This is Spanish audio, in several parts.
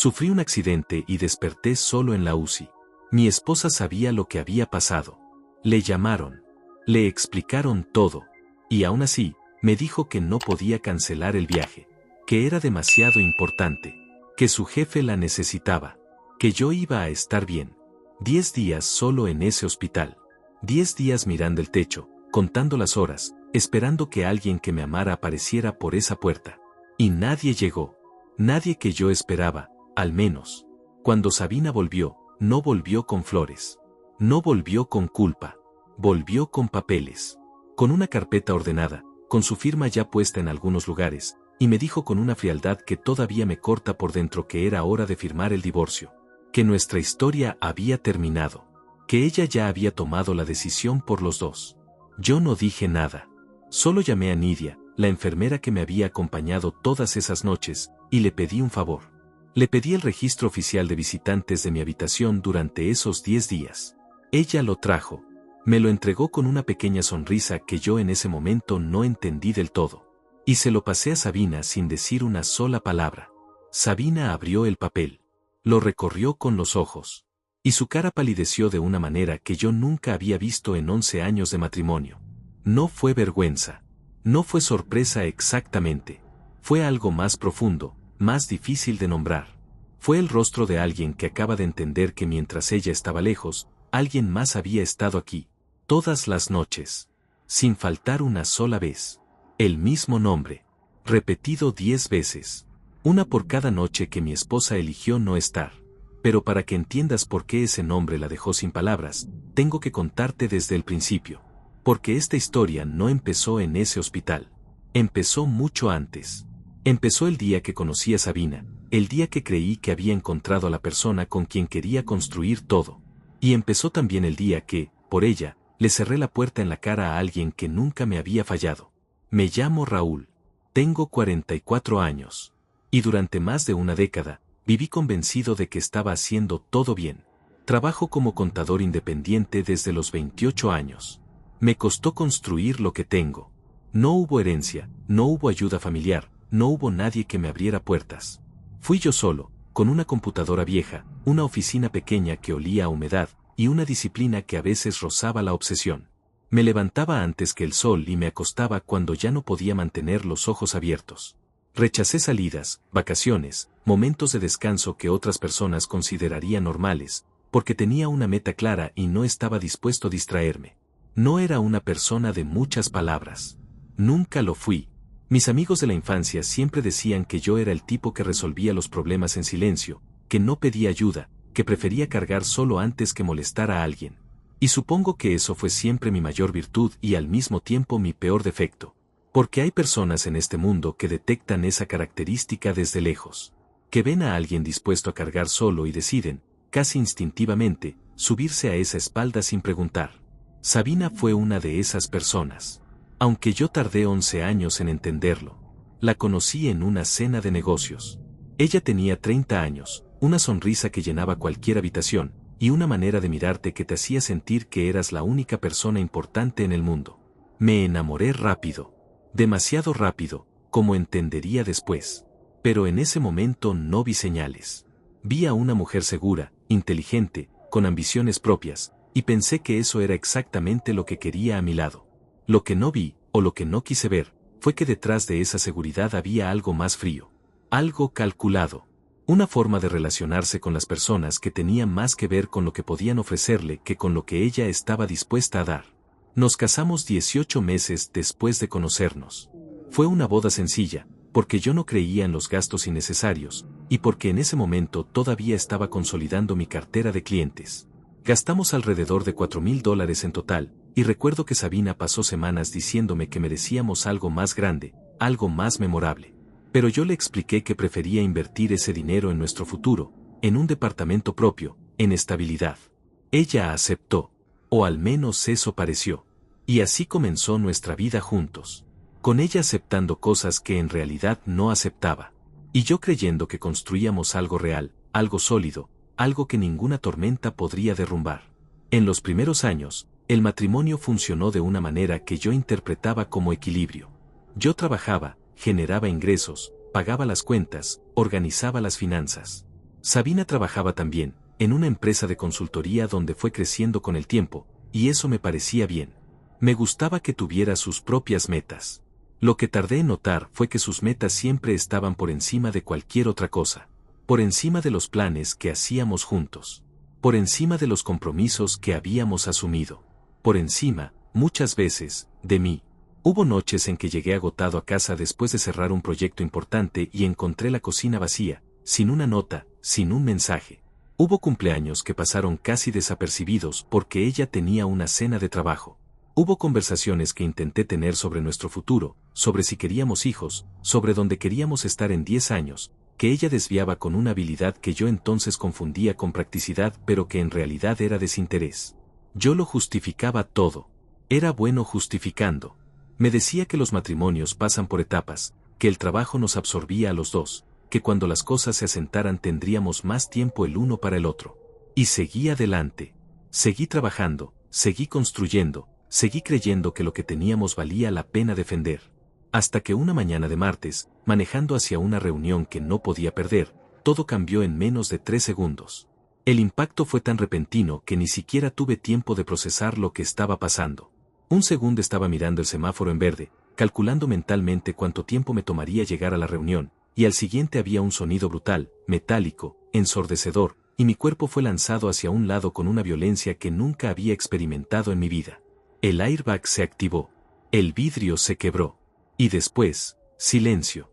Sufrí un accidente y desperté solo en la UCI. Mi esposa sabía lo que había pasado. Le llamaron. Le explicaron todo. Y aún así, me dijo que no podía cancelar el viaje. Que era demasiado importante. Que su jefe la necesitaba. Que yo iba a estar bien. 10 días solo en ese hospital. 10 días mirando el techo, contando las horas, esperando que alguien que me amara apareciera por esa puerta. Y nadie llegó. Nadie que yo esperaba, al menos. Cuando Sabina volvió, no volvió con flores. No volvió con culpa. Volvió con papeles. Con una carpeta ordenada, con su firma ya puesta en algunos lugares, y me dijo con una frialdad que todavía me corta por dentro que era hora de firmar el divorcio. Que nuestra historia había terminado. Que ella ya había tomado la decisión por los dos. Yo no dije nada. Solo llamé a Nidia, la enfermera que me había acompañado todas esas noches, y le pedí un favor. Le pedí el registro oficial de visitantes de mi habitación durante esos 10 días. Ella lo trajo. Me lo entregó con una pequeña sonrisa que yo en ese momento no entendí del todo. Y se lo pasé a Sabina sin decir una sola palabra. Sabina abrió el papel. Lo recorrió con los ojos. Y su cara palideció de una manera que yo nunca había visto en 11 años de matrimonio. No fue vergüenza. No fue sorpresa exactamente. Fue algo más profundo, más difícil de nombrar. Fue el rostro de alguien que acaba de entender que mientras ella estaba lejos, alguien más había estado aquí. Todas las noches. Sin faltar una sola vez. El mismo nombre. Repetido 10 veces. Una por cada noche que mi esposa eligió no estar. Pero para que entiendas por qué ese nombre la dejó sin palabras, tengo que contarte desde el principio. Porque esta historia no empezó en ese hospital. Empezó mucho antes. Empezó el día que conocí a Sabina, el día que creí que había encontrado a la persona con quien quería construir todo. Y empezó también el día que, por ella, le cerré la puerta en la cara a alguien que nunca me había fallado. Me llamo Raúl. Tengo 44 años. Y durante más de una década, viví convencido de que estaba haciendo todo bien. Trabajo como contador independiente desde los 28 años. Me costó construir lo que tengo. No hubo herencia, no hubo ayuda familiar, no hubo nadie que me abriera puertas. Fui yo solo, con una computadora vieja, una oficina pequeña que olía a humedad, y una disciplina que a veces rozaba la obsesión. Me levantaba antes que el sol y me acostaba cuando ya no podía mantener los ojos abiertos. Rechacé salidas, vacaciones, momentos de descanso que otras personas considerarían normales, porque tenía una meta clara y no estaba dispuesto a distraerme. No era una persona de muchas palabras. Nunca lo fui. Mis amigos de la infancia siempre decían que yo era el tipo que resolvía los problemas en silencio, que no pedía ayuda, que prefería cargar solo antes que molestar a alguien. Y supongo que eso fue siempre mi mayor virtud y al mismo tiempo mi peor defecto. Porque hay personas en este mundo que detectan esa característica desde lejos. Que ven a alguien dispuesto a cargar solo y deciden, casi instintivamente, subirse a esa espalda sin preguntar. Sabina fue una de esas personas. Aunque yo tardé 11 años en entenderlo. La conocí en una cena de negocios. Ella tenía 30 años, una sonrisa que llenaba cualquier habitación, y una manera de mirarte que te hacía sentir que eras la única persona importante en el mundo. Me enamoré rápido. Demasiado rápido, como entendería después. Pero en ese momento no vi señales. Vi a una mujer segura, inteligente, con ambiciones propias, y pensé que eso era exactamente lo que quería a mi lado. Lo que no vi, o lo que no quise ver, fue que detrás de esa seguridad había algo más frío. Algo calculado. Una forma de relacionarse con las personas que tenía más que ver con lo que podían ofrecerle que con lo que ella estaba dispuesta a dar. Nos casamos 18 meses después de conocernos. Fue una boda sencilla, porque yo no creía en los gastos innecesarios, y porque en ese momento todavía estaba consolidando mi cartera de clientes. Gastamos alrededor de $4,000 en total, y recuerdo que Sabina pasó semanas diciéndome que merecíamos algo más grande, algo más memorable. Pero yo le expliqué que prefería invertir ese dinero en nuestro futuro, en un departamento propio, en estabilidad. Ella aceptó, o al menos eso pareció. Y así comenzó nuestra vida juntos. Con ella aceptando cosas que en realidad no aceptaba. Y yo creyendo que construíamos algo real, algo sólido, algo que ninguna tormenta podría derrumbar. En los primeros años, el matrimonio funcionó de una manera que yo interpretaba como equilibrio. Yo trabajaba, generaba ingresos, pagaba las cuentas, organizaba las finanzas. Sabina trabajaba también, en una empresa de consultoría donde fue creciendo con el tiempo, y eso me parecía bien. Me gustaba que tuviera sus propias metas. Lo que tardé en notar fue que sus metas siempre estaban por encima de cualquier otra cosa. Por encima de los planes que hacíamos juntos. Por encima de los compromisos que habíamos asumido. Por encima, muchas veces, de mí. Hubo noches en que llegué agotado a casa después de cerrar un proyecto importante y encontré la cocina vacía, sin una nota, sin un mensaje. Hubo cumpleaños que pasaron casi desapercibidos porque ella tenía una cena de trabajo. Hubo conversaciones que intenté tener sobre nuestro futuro, sobre si queríamos hijos, sobre dónde queríamos estar en 10 años, que ella desviaba con una habilidad que yo entonces confundía con practicidad pero que en realidad era desinterés. Yo lo justificaba todo. Era bueno justificando. Me decía que los matrimonios pasan por etapas, que el trabajo nos absorbía a los dos, que cuando las cosas se asentaran tendríamos más tiempo el uno para el otro. Y seguí adelante. Seguí trabajando, seguí construyendo, seguí creyendo que lo que teníamos valía la pena defender. Hasta que una mañana de martes, manejando hacia una reunión que no podía perder, todo cambió en menos de 3 segundos. El impacto fue tan repentino que ni siquiera tuve tiempo de procesar lo que estaba pasando. Un segundo estaba mirando el semáforo en verde, calculando mentalmente cuánto tiempo me tomaría llegar a la reunión, y al siguiente había un sonido brutal, metálico, ensordecedor, y mi cuerpo fue lanzado hacia un lado con una violencia que nunca había experimentado en mi vida. El airbag se activó. El vidrio se quebró. Y después, silencio.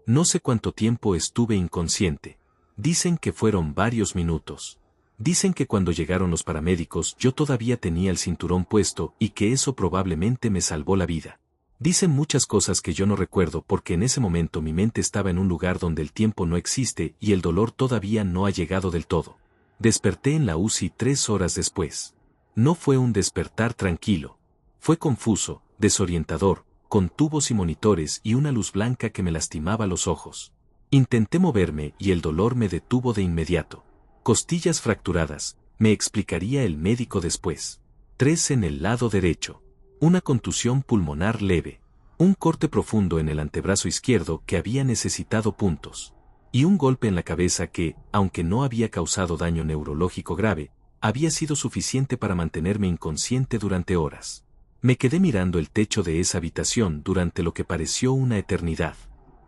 No sé cuánto tiempo estuve inconsciente. Dicen que fueron varios minutos. Dicen que cuando llegaron los paramédicos yo todavía tenía el cinturón puesto y que eso probablemente me salvó la vida. Dicen muchas cosas que yo no recuerdo porque en ese momento mi mente estaba en un lugar donde el tiempo no existe y el dolor todavía no ha llegado del todo. Desperté en la UCI 3 horas después. No fue un despertar tranquilo. Fue confuso, desorientador, con tubos y monitores y una luz blanca que me lastimaba los ojos. Intenté moverme y el dolor me detuvo de inmediato. Costillas fracturadas, me explicaría el médico después. 3 en el lado derecho. Una contusión pulmonar leve. Un corte profundo en el antebrazo izquierdo que había necesitado puntos. Y un golpe en la cabeza que, aunque no había causado daño neurológico grave, había sido suficiente para mantenerme inconsciente durante horas. Me quedé mirando el techo de esa habitación durante lo que pareció una eternidad.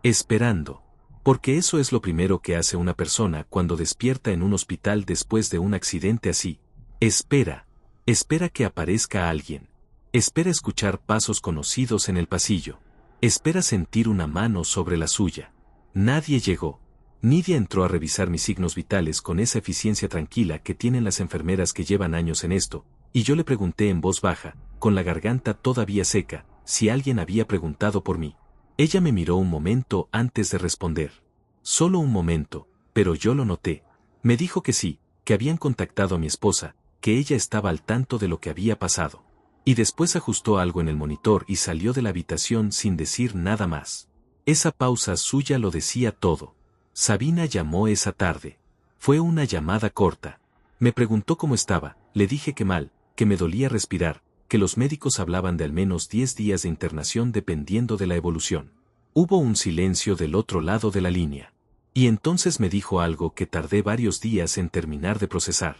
Esperando. Porque eso es lo primero que hace una persona cuando despierta en un hospital después de un accidente así. Espera. Espera que aparezca alguien. Espera escuchar pasos conocidos en el pasillo. Espera sentir una mano sobre la suya. Nadie llegó. Nidia entró a revisar mis signos vitales con esa eficiencia tranquila que tienen las enfermeras que llevan años en esto, y yo le pregunté en voz baja, con la garganta todavía seca, si alguien había preguntado por mí. Ella me miró un momento antes de responder. Solo un momento, pero yo lo noté. Me dijo que sí, que habían contactado a mi esposa, que ella estaba al tanto de lo que había pasado. Y después ajustó algo en el monitor y salió de la habitación sin decir nada más. Esa pausa suya lo decía todo. Sabina llamó esa tarde. Fue una llamada corta. Me preguntó cómo estaba, le dije que mal, que me dolía respirar, que los médicos hablaban de al menos 10 días de internación dependiendo de la evolución. Hubo un silencio del otro lado de la línea. Y entonces me dijo algo que tardé varios días en terminar de procesar.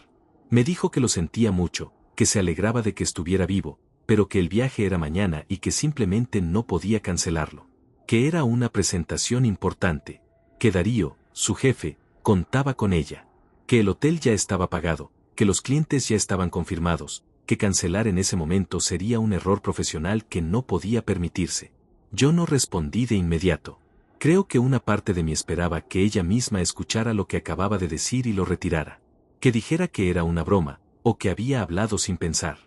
Me dijo que lo sentía mucho, que se alegraba de que estuviera vivo, pero que el viaje era mañana y que simplemente no podía cancelarlo. Que era una presentación importante. Que Darío, su jefe, contaba con ella. Que el hotel ya estaba pagado, que los clientes ya estaban confirmados, que cancelar en ese momento sería un error profesional que no podía permitirse. Yo no respondí de inmediato. Creo que una parte de mí esperaba que ella misma escuchara lo que acababa de decir y lo retirara. Que dijera que era una broma, o que había hablado sin pensar.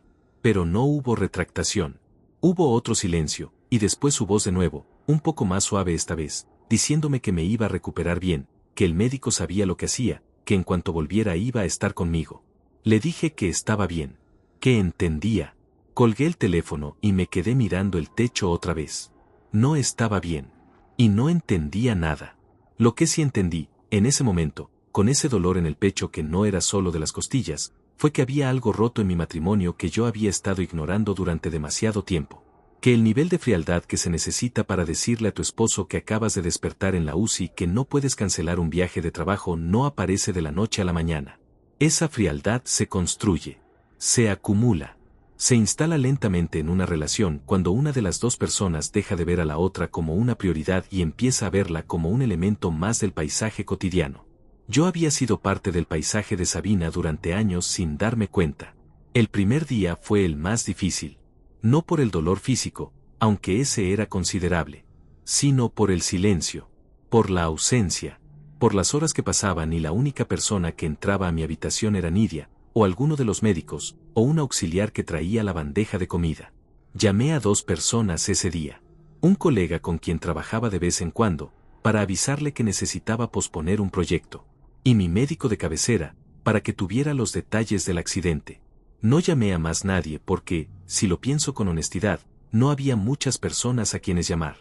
Pero no hubo retractación. Hubo otro silencio, y después su voz de nuevo, un poco más suave esta vez, diciéndome que me iba a recuperar bien, que el médico sabía lo que hacía, que en cuanto volviera iba a estar conmigo. Le dije que estaba bien. Que entendía. Colgué el teléfono y me quedé mirando el techo otra vez. No estaba bien. Y no entendía nada. Lo que sí entendí, en ese momento, con ese dolor en el pecho que no era solo de las costillas, fue que había algo roto en mi matrimonio que yo había estado ignorando durante demasiado tiempo. Que el nivel de frialdad que se necesita para decirle a tu esposo que acabas de despertar en la UCI que no puedes cancelar un viaje de trabajo no aparece de la noche a la mañana. Esa frialdad se construye, se acumula, se instala lentamente en una relación cuando una de las dos personas deja de ver a la otra como una prioridad y empieza a verla como un elemento más del paisaje cotidiano. Yo había sido parte del paisaje de Sabina durante años sin darme cuenta. El primer día fue el más difícil. No por el dolor físico, aunque ese era considerable, sino por el silencio, por la ausencia, por las horas que pasaban y la única persona que entraba a mi habitación era Nidia, o alguno de los médicos, o un auxiliar que traía la bandeja de comida. Llamé a 2 personas ese día. Un colega con quien trabajaba de vez en cuando, para avisarle que necesitaba posponer un proyecto, y mi médico de cabecera, para que tuviera los detalles del accidente. No llamé a más nadie porque, si lo pienso con honestidad, no había muchas personas a quienes llamar.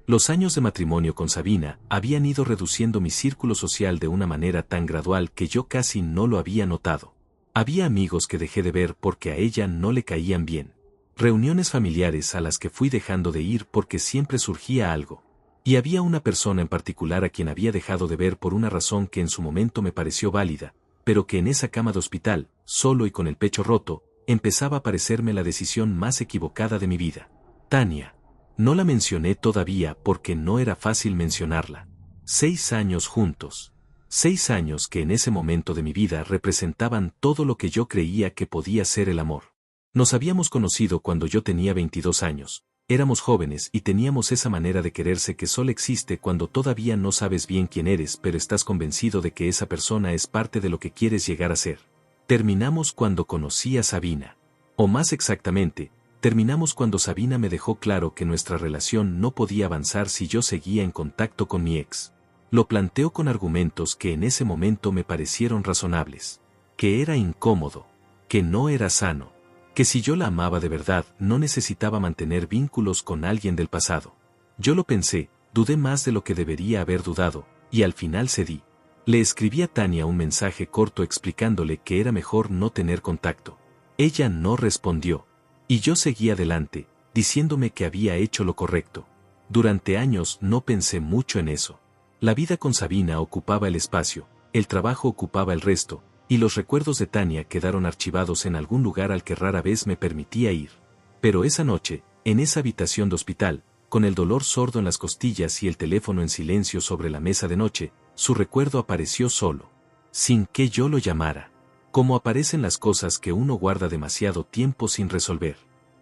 Los años de matrimonio con Sabina habían ido reduciendo mi círculo social de una manera tan gradual que yo casi no lo había notado. Había amigos que dejé de ver porque a ella no le caían bien. Reuniones familiares a las que fui dejando de ir porque siempre surgía algo. Y había una persona en particular a quien había dejado de ver por una razón que en su momento me pareció válida, pero que en esa cama de hospital, solo y con el pecho roto, empezaba a parecerme la decisión más equivocada de mi vida. Tania. No la mencioné todavía porque no era fácil mencionarla. 6 años juntos. 6 años que en ese momento de mi vida representaban todo lo que yo creía que podía ser el amor. Nos habíamos conocido cuando yo tenía 22 años. Éramos jóvenes y teníamos esa manera de quererse que solo existe cuando todavía no sabes bien quién eres, pero estás convencido de que esa persona es parte de lo que quieres llegar a ser. Terminamos cuando conocí a Sabina. O más exactamente, terminamos cuando Sabina me dejó claro que nuestra relación no podía avanzar si yo seguía en contacto con mi ex. Lo planteó con argumentos que en ese momento me parecieron razonables. Que era incómodo. Que no era sano. Que si yo la amaba de verdad no necesitaba mantener vínculos con alguien del pasado. Yo lo pensé, dudé más de lo que debería haber dudado, y al final cedí. Le escribí a Tania un mensaje corto explicándole que era mejor no tener contacto. Ella no respondió. Y yo seguí adelante, diciéndome que había hecho lo correcto. Durante años no pensé mucho en eso. La vida con Sabina ocupaba el espacio, el trabajo ocupaba el resto, y los recuerdos de Tania quedaron archivados en algún lugar al que rara vez me permitía ir. Pero esa noche, en esa habitación de hospital, con el dolor sordo en las costillas y el teléfono en silencio sobre la mesa de noche, su recuerdo apareció solo. Sin que yo lo llamara. Como aparecen las cosas que uno guarda demasiado tiempo sin resolver.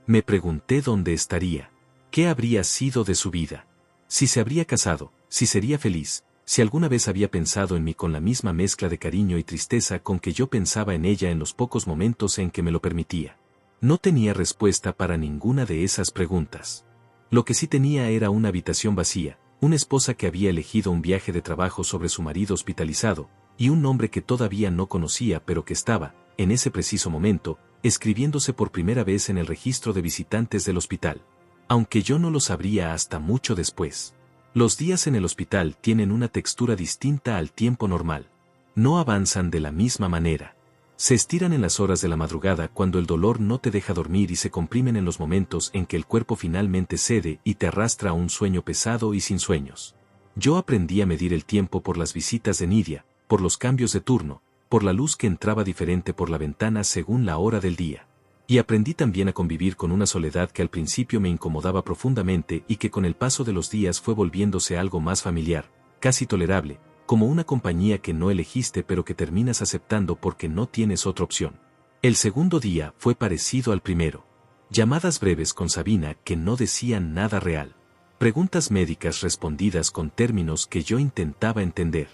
Me pregunté dónde estaría. ¿Qué habría sido de su vida? Si se habría casado, si sería feliz, si alguna vez había pensado en mí con la misma mezcla de cariño y tristeza con que yo pensaba en ella en los pocos momentos en que me lo permitía. No tenía respuesta para ninguna de esas preguntas. Lo que sí tenía era una habitación vacía, una esposa que había elegido un viaje de trabajo sobre su marido hospitalizado, y un nombre que todavía no conocía pero que estaba, en ese preciso momento, escribiéndose por primera vez en el registro de visitantes del hospital. Aunque yo no lo sabría hasta mucho después. Los días en el hospital tienen una textura distinta al tiempo normal. No avanzan de la misma manera. Se estiran en las horas de la madrugada cuando el dolor no te deja dormir y se comprimen en los momentos en que el cuerpo finalmente cede y te arrastra a un sueño pesado y sin sueños. Yo aprendí a medir el tiempo por las visitas de Nidia, por los cambios de turno, por la luz que entraba diferente por la ventana según la hora del día. Y aprendí también a convivir con una soledad que al principio me incomodaba profundamente y que con el paso de los días fue volviéndose algo más familiar, casi tolerable, como una compañía que no elegiste pero que terminas aceptando porque no tienes otra opción. El segundo día fue parecido al primero. Llamadas breves con Sabina que no decían nada real. Preguntas médicas respondidas con términos que yo intentaba entender.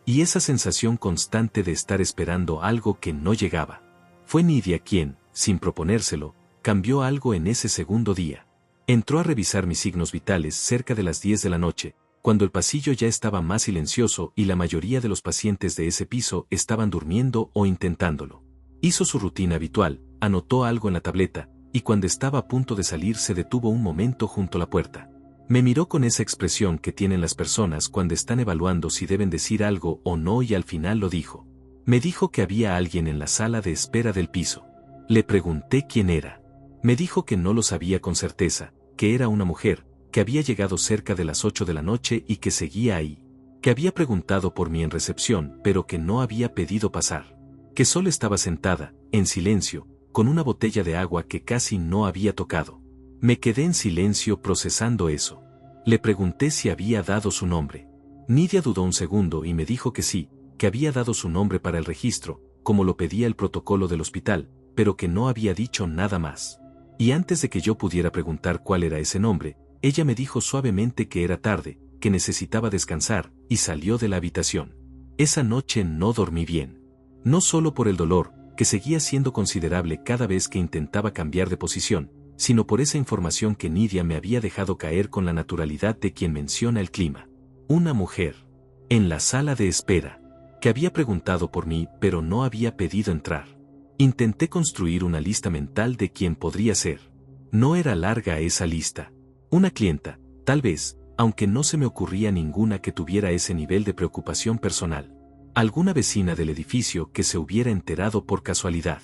Y esa sensación constante de estar esperando algo que no llegaba. Fue Nidia quien, sin proponérselo, cambió algo en ese segundo día. Entró a revisar mis signos vitales cerca de las 10 de la noche, cuando el pasillo ya estaba más silencioso y la mayoría de los pacientes de ese piso estaban durmiendo o intentándolo. Hizo su rutina habitual, anotó algo en la tableta, y cuando estaba a punto de salir se detuvo un momento junto a la puerta. Me miró con esa expresión que tienen las personas cuando están evaluando si deben decir algo o no y al final lo dijo. Me dijo que había alguien en la sala de espera del piso. Le pregunté quién era. Me dijo que no lo sabía con certeza, que era una mujer, que había llegado cerca de las 8 de la noche y que seguía ahí, que había preguntado por mí en recepción pero que no había pedido pasar, que solo estaba sentada, en silencio, con una botella de agua que casi no había tocado. Me quedé en silencio procesando eso. Le pregunté si había dado su nombre. Nidia dudó un segundo y me dijo que sí, que había dado su nombre para el registro, como lo pedía el protocolo del hospital, pero que no había dicho nada más. Y antes de que yo pudiera preguntar cuál era ese nombre, ella me dijo suavemente que era tarde, que necesitaba descansar, y salió de la habitación. Esa noche no dormí bien. No solo por el dolor, que seguía siendo considerable cada vez que intentaba cambiar de posición, sino por esa información que Nidia me había dejado caer con la naturalidad de quien menciona el clima. Una mujer, en la sala de espera, que había preguntado por mí pero no había pedido entrar. Intenté construir una lista mental de quién podría ser. No era larga esa lista. Una clienta, tal vez, aunque no se me ocurría ninguna que tuviera ese nivel de preocupación personal. Alguna vecina del edificio que se hubiera enterado por casualidad.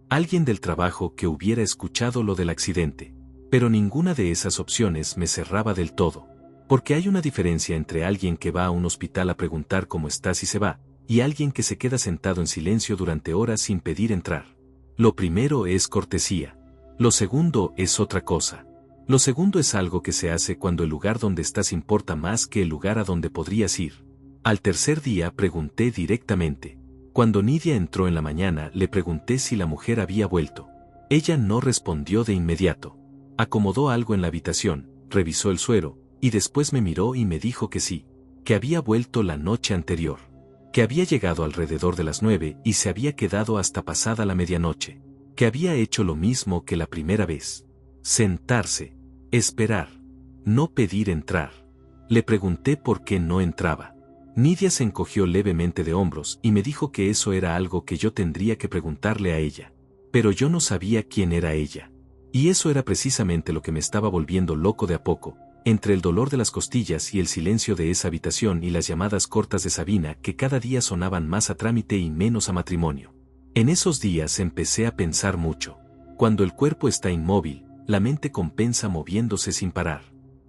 Alguien del trabajo que hubiera escuchado lo del accidente. Pero ninguna de esas opciones me cerraba del todo. Porque hay una diferencia entre alguien que va a un hospital a preguntar cómo estás y se va, y alguien que se queda sentado en silencio durante horas sin pedir entrar. Lo primero es cortesía. Lo segundo es otra cosa. Lo segundo es algo que se hace cuando el lugar donde estás importa más que el lugar a donde podrías ir. Al tercer día pregunté directamente. Cuando Nidia entró en la mañana le pregunté si la mujer había vuelto. Ella no respondió de inmediato. Acomodó algo en la habitación, revisó el suero, y después me miró y me dijo que sí, que había vuelto la noche anterior, que había llegado alrededor de las 9 y se había quedado hasta pasada la medianoche, que había hecho lo mismo que la primera vez. Sentarse, esperar, no pedir entrar. Le pregunté por qué no entraba. Nidia se encogió levemente de hombros y me dijo que eso era algo que yo tendría que preguntarle a ella. Pero yo no sabía quién era ella. Y eso era precisamente lo que me estaba volviendo loco de a poco, entre el dolor de las costillas y el silencio de esa habitación y las llamadas cortas de Sabina que cada día sonaban más a trámite y menos a matrimonio. En esos días empecé a pensar mucho. Cuando el cuerpo está inmóvil, la mente compensa moviéndose sin parar.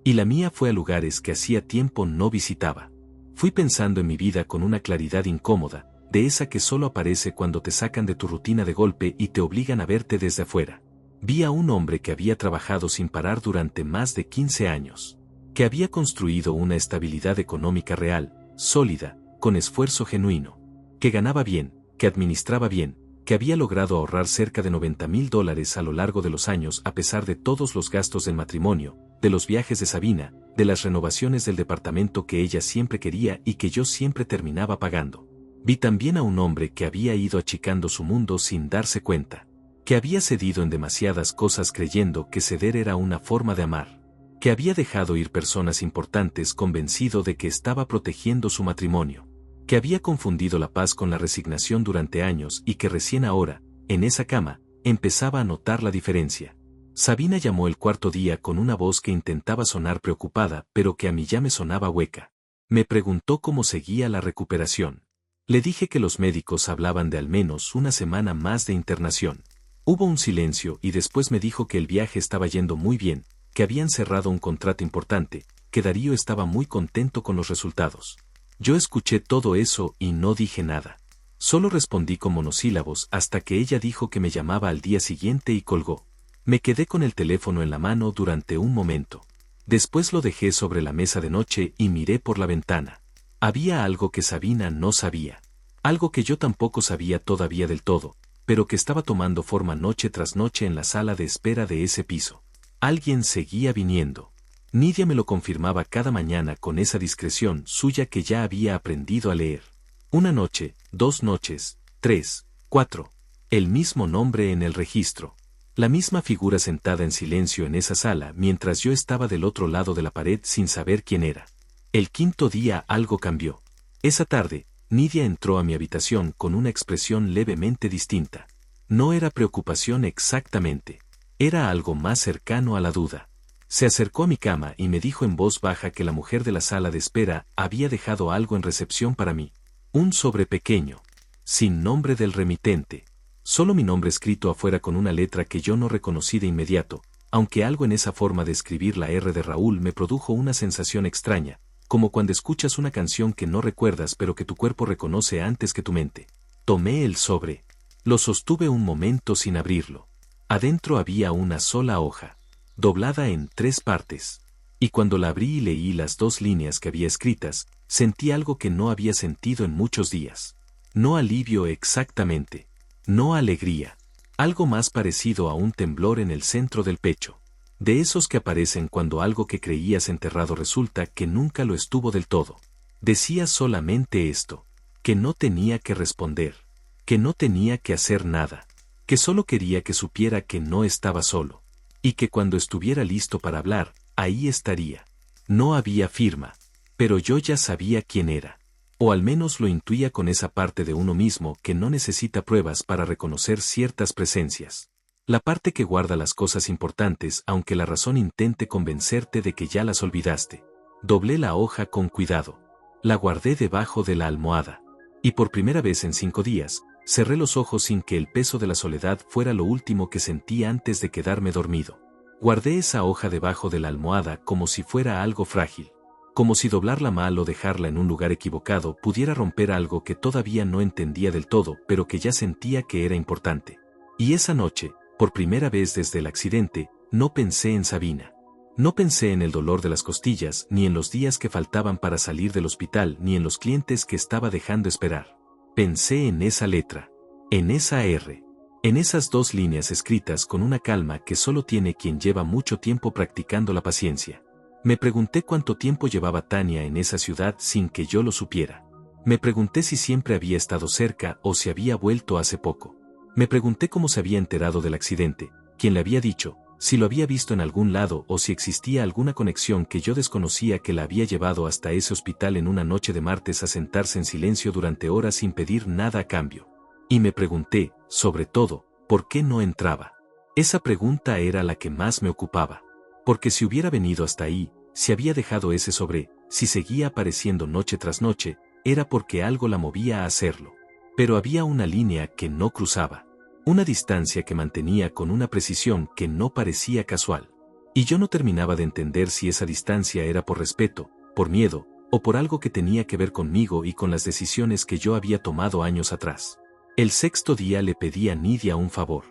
Y la mía fue a lugares que hacía tiempo no visitaba. Fui pensando en mi vida con una claridad incómoda, de esa que solo aparece cuando te sacan de tu rutina de golpe y te obligan a verte desde afuera. Vi a un hombre que había trabajado sin parar durante más de 15 años, que había construido una estabilidad económica real, sólida, con esfuerzo genuino, que ganaba bien, que administraba bien, que había logrado ahorrar cerca de $90,000 a lo largo de los años a pesar de todos los gastos del matrimonio, de los viajes de Sabina, de las renovaciones del departamento que ella siempre quería y que yo siempre terminaba pagando. Vi también a un hombre que había ido achicando su mundo sin darse cuenta, que había cedido en demasiadas cosas creyendo que ceder era una forma de amar, que había dejado ir personas importantes convencido de que estaba protegiendo su matrimonio, que había confundido la paz con la resignación durante años y que recién ahora, en esa cama, empezaba a notar la diferencia. Sabina llamó el cuarto día con una voz que intentaba sonar preocupada pero que a mí ya me sonaba hueca. Me preguntó cómo seguía la recuperación. Le dije que los médicos hablaban de al menos una semana más de internación. Hubo un silencio y después me dijo que el viaje estaba yendo muy bien, que habían cerrado un contrato importante, que Darío estaba muy contento con los resultados. Yo escuché todo eso y no dije nada. Solo respondí con monosílabos hasta que ella dijo que me llamaba al día siguiente y colgó. Me quedé con el teléfono en la mano durante un momento. Después lo dejé sobre la mesa de noche y miré por la ventana. Había algo que Sabina no sabía. Algo que yo tampoco sabía todavía del todo, pero que estaba tomando forma noche tras noche en la sala de espera de ese piso. Alguien seguía viniendo. Nidia me lo confirmaba cada mañana con esa discreción suya que ya había aprendido a leer. Una noche, 2 noches, 3, 4. El mismo nombre en el registro. La misma figura sentada en silencio en esa sala mientras yo estaba del otro lado de la pared sin saber quién era. El quinto día algo cambió. Esa tarde, Nidia entró a mi habitación con una expresión levemente distinta. No era preocupación exactamente. Era algo más cercano a la duda. Se acercó a mi cama y me dijo en voz baja que la mujer de la sala de espera había dejado algo en recepción para mí. Un sobre pequeño. Sin nombre del remitente. Solo mi nombre escrito afuera con una letra que yo no reconocí de inmediato, aunque algo en esa forma de escribir la R de Raúl me produjo una sensación extraña, como cuando escuchas una canción que no recuerdas pero que tu cuerpo reconoce antes que tu mente. Tomé el sobre. Lo sostuve un momento sin abrirlo. Adentro había una sola hoja, doblada en 3 partes. Y cuando la abrí y leí las 2 líneas que había escritas, sentí algo que no había sentido en muchos días. No alivio exactamente. No alegría. Algo más parecido a un temblor en el centro del pecho. De esos que aparecen cuando algo que creías enterrado resulta que nunca lo estuvo del todo. Decía solamente esto, que no tenía que responder, que no tenía que hacer nada, que solo quería que supiera que no estaba solo, y que cuando estuviera listo para hablar, ahí estaría. No había firma, pero yo ya sabía quién era. O al menos lo intuía con esa parte de uno mismo que no necesita pruebas para reconocer ciertas presencias. La parte que guarda las cosas importantes aunque la razón intente convencerte de que ya las olvidaste. Doblé la hoja con cuidado. La guardé debajo de la almohada. Y por primera vez en 5 días, cerré los ojos sin que el peso de la soledad fuera lo último que sentí antes de quedarme dormido. Guardé esa hoja debajo de la almohada como si fuera algo frágil. Como si doblarla mal o dejarla en un lugar equivocado pudiera romper algo que todavía no entendía del todo, pero que ya sentía que era importante. Y esa noche, por primera vez desde el accidente, no pensé en Sabina. No pensé en el dolor de las costillas, ni en los días que faltaban para salir del hospital, ni en los clientes que estaba dejando esperar. Pensé en esa letra, en esa R, en esas 2 líneas escritas con una calma que solo tiene quien lleva mucho tiempo practicando la paciencia. Me pregunté cuánto tiempo llevaba Tania en esa ciudad sin que yo lo supiera. Me pregunté si siempre había estado cerca o si había vuelto hace poco. Me pregunté cómo se había enterado del accidente, quién le había dicho, si lo había visto en algún lado o si existía alguna conexión que yo desconocía que la había llevado hasta ese hospital en una noche de martes a sentarse en silencio durante horas sin pedir nada a cambio. Y me pregunté, sobre todo, ¿por qué no entraba? Esa pregunta era la que más me ocupaba. Porque si hubiera venido hasta ahí, si había dejado ese sobre, si seguía apareciendo noche tras noche, era porque algo la movía a hacerlo. Pero había una línea que no cruzaba. Una distancia que mantenía con una precisión que no parecía casual. Y yo no terminaba de entender si esa distancia era por respeto, por miedo, o por algo que tenía que ver conmigo y con las decisiones que yo había tomado años atrás. El 6.º día le pedí a Nidia un favor.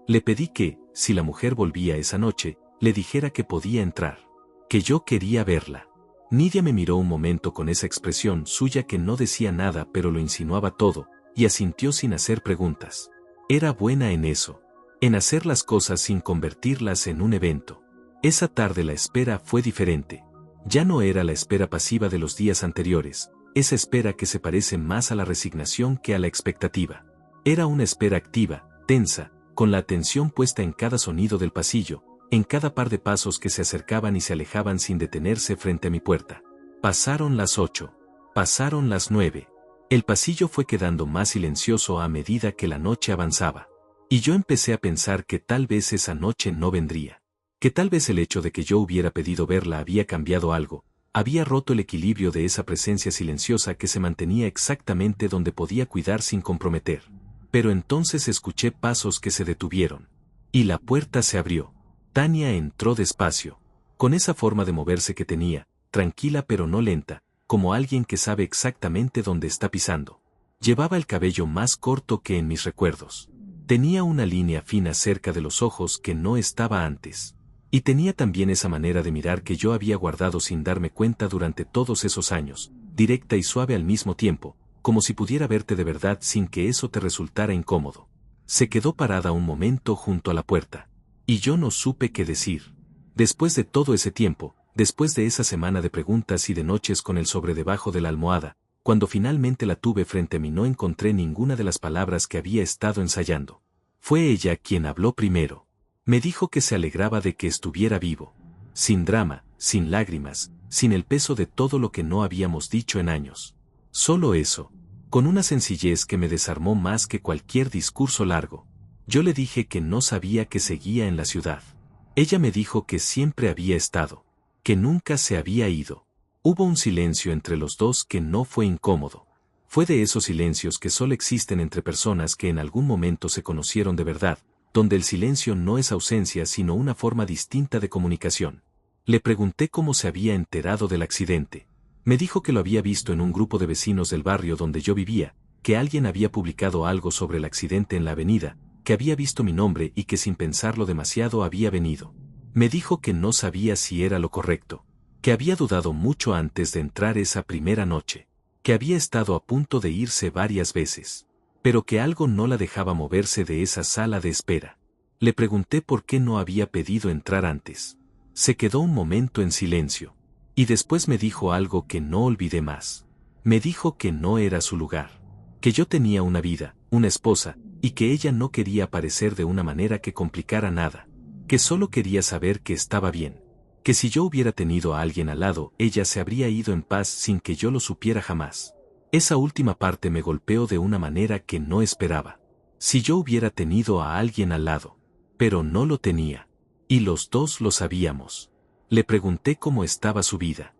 Le pedí que, si la mujer volvía esa noche, le dijera que podía entrar. Que yo quería verla. Nidia me miró un momento con esa expresión suya que no decía nada pero lo insinuaba todo, y asintió sin hacer preguntas. Era buena en eso. En hacer las cosas sin convertirlas en un evento. Esa tarde la espera fue diferente. Ya no era la espera pasiva de los días anteriores, esa espera que se parece más a la resignación que a la expectativa. Era una espera activa, tensa, con la atención puesta en cada sonido del pasillo, en cada par de pasos que se acercaban y se alejaban sin detenerse frente a mi puerta. Pasaron las 8. Pasaron las 9. El pasillo fue quedando más silencioso a medida que la noche avanzaba. Y yo empecé a pensar que tal vez esa noche no vendría. Que tal vez el hecho de que yo hubiera pedido verla había cambiado algo, había roto el equilibrio de esa presencia silenciosa que se mantenía exactamente donde podía cuidar sin comprometer. Pero entonces escuché pasos que se detuvieron. Y la puerta se abrió. Tania entró despacio, con esa forma de moverse que tenía, tranquila pero no lenta, como alguien que sabe exactamente dónde está pisando. Llevaba el cabello más corto que en mis recuerdos. Tenía una línea fina cerca de los ojos que no estaba antes. Y tenía también esa manera de mirar que yo había guardado sin darme cuenta durante todos esos años, directa y suave al mismo tiempo, como si pudiera verte de verdad sin que eso te resultara incómodo. Se quedó parada un momento junto a la puerta. Y yo no supe qué decir. Después de todo ese tiempo, después de esa semana de preguntas y de noches con el sobre debajo de la almohada, cuando finalmente la tuve frente a mí no encontré ninguna de las palabras que había estado ensayando. Fue ella quien habló primero. Me dijo que se alegraba de que estuviera vivo. Sin drama, sin lágrimas, sin el peso de todo lo que no habíamos dicho en años. Solo eso. Con una sencillez que me desarmó más que cualquier discurso largo. Yo le dije que no sabía que seguía en la ciudad. Ella me dijo que siempre había estado. Que nunca se había ido. Hubo un silencio entre los dos que no fue incómodo. Fue de esos silencios que solo existen entre personas que en algún momento se conocieron de verdad, donde el silencio no es ausencia sino una forma distinta de comunicación. Le pregunté cómo se había enterado del accidente. Me dijo que lo había visto en un grupo de vecinos del barrio donde yo vivía, que alguien había publicado algo sobre el accidente en la avenida, que había visto mi nombre y que sin pensarlo demasiado había venido. Me dijo que no sabía si era lo correcto, que había dudado mucho antes de entrar esa primera noche, que había estado a punto de irse varias veces, pero que algo no la dejaba moverse de esa sala de espera. Le pregunté por qué no había pedido entrar antes. Se quedó un momento en silencio, y después me dijo algo que no olvidé más. Me dijo que no era su lugar, que yo tenía una vida, una esposa, y que ella no quería aparecer de una manera que complicara nada, que solo quería saber que estaba bien, que si yo hubiera tenido a alguien al lado, ella se habría ido en paz sin que yo lo supiera jamás. Esa última parte me golpeó de una manera que no esperaba. Si yo hubiera tenido a alguien al lado, pero no lo tenía, y los dos lo sabíamos. Le pregunté cómo estaba su vida.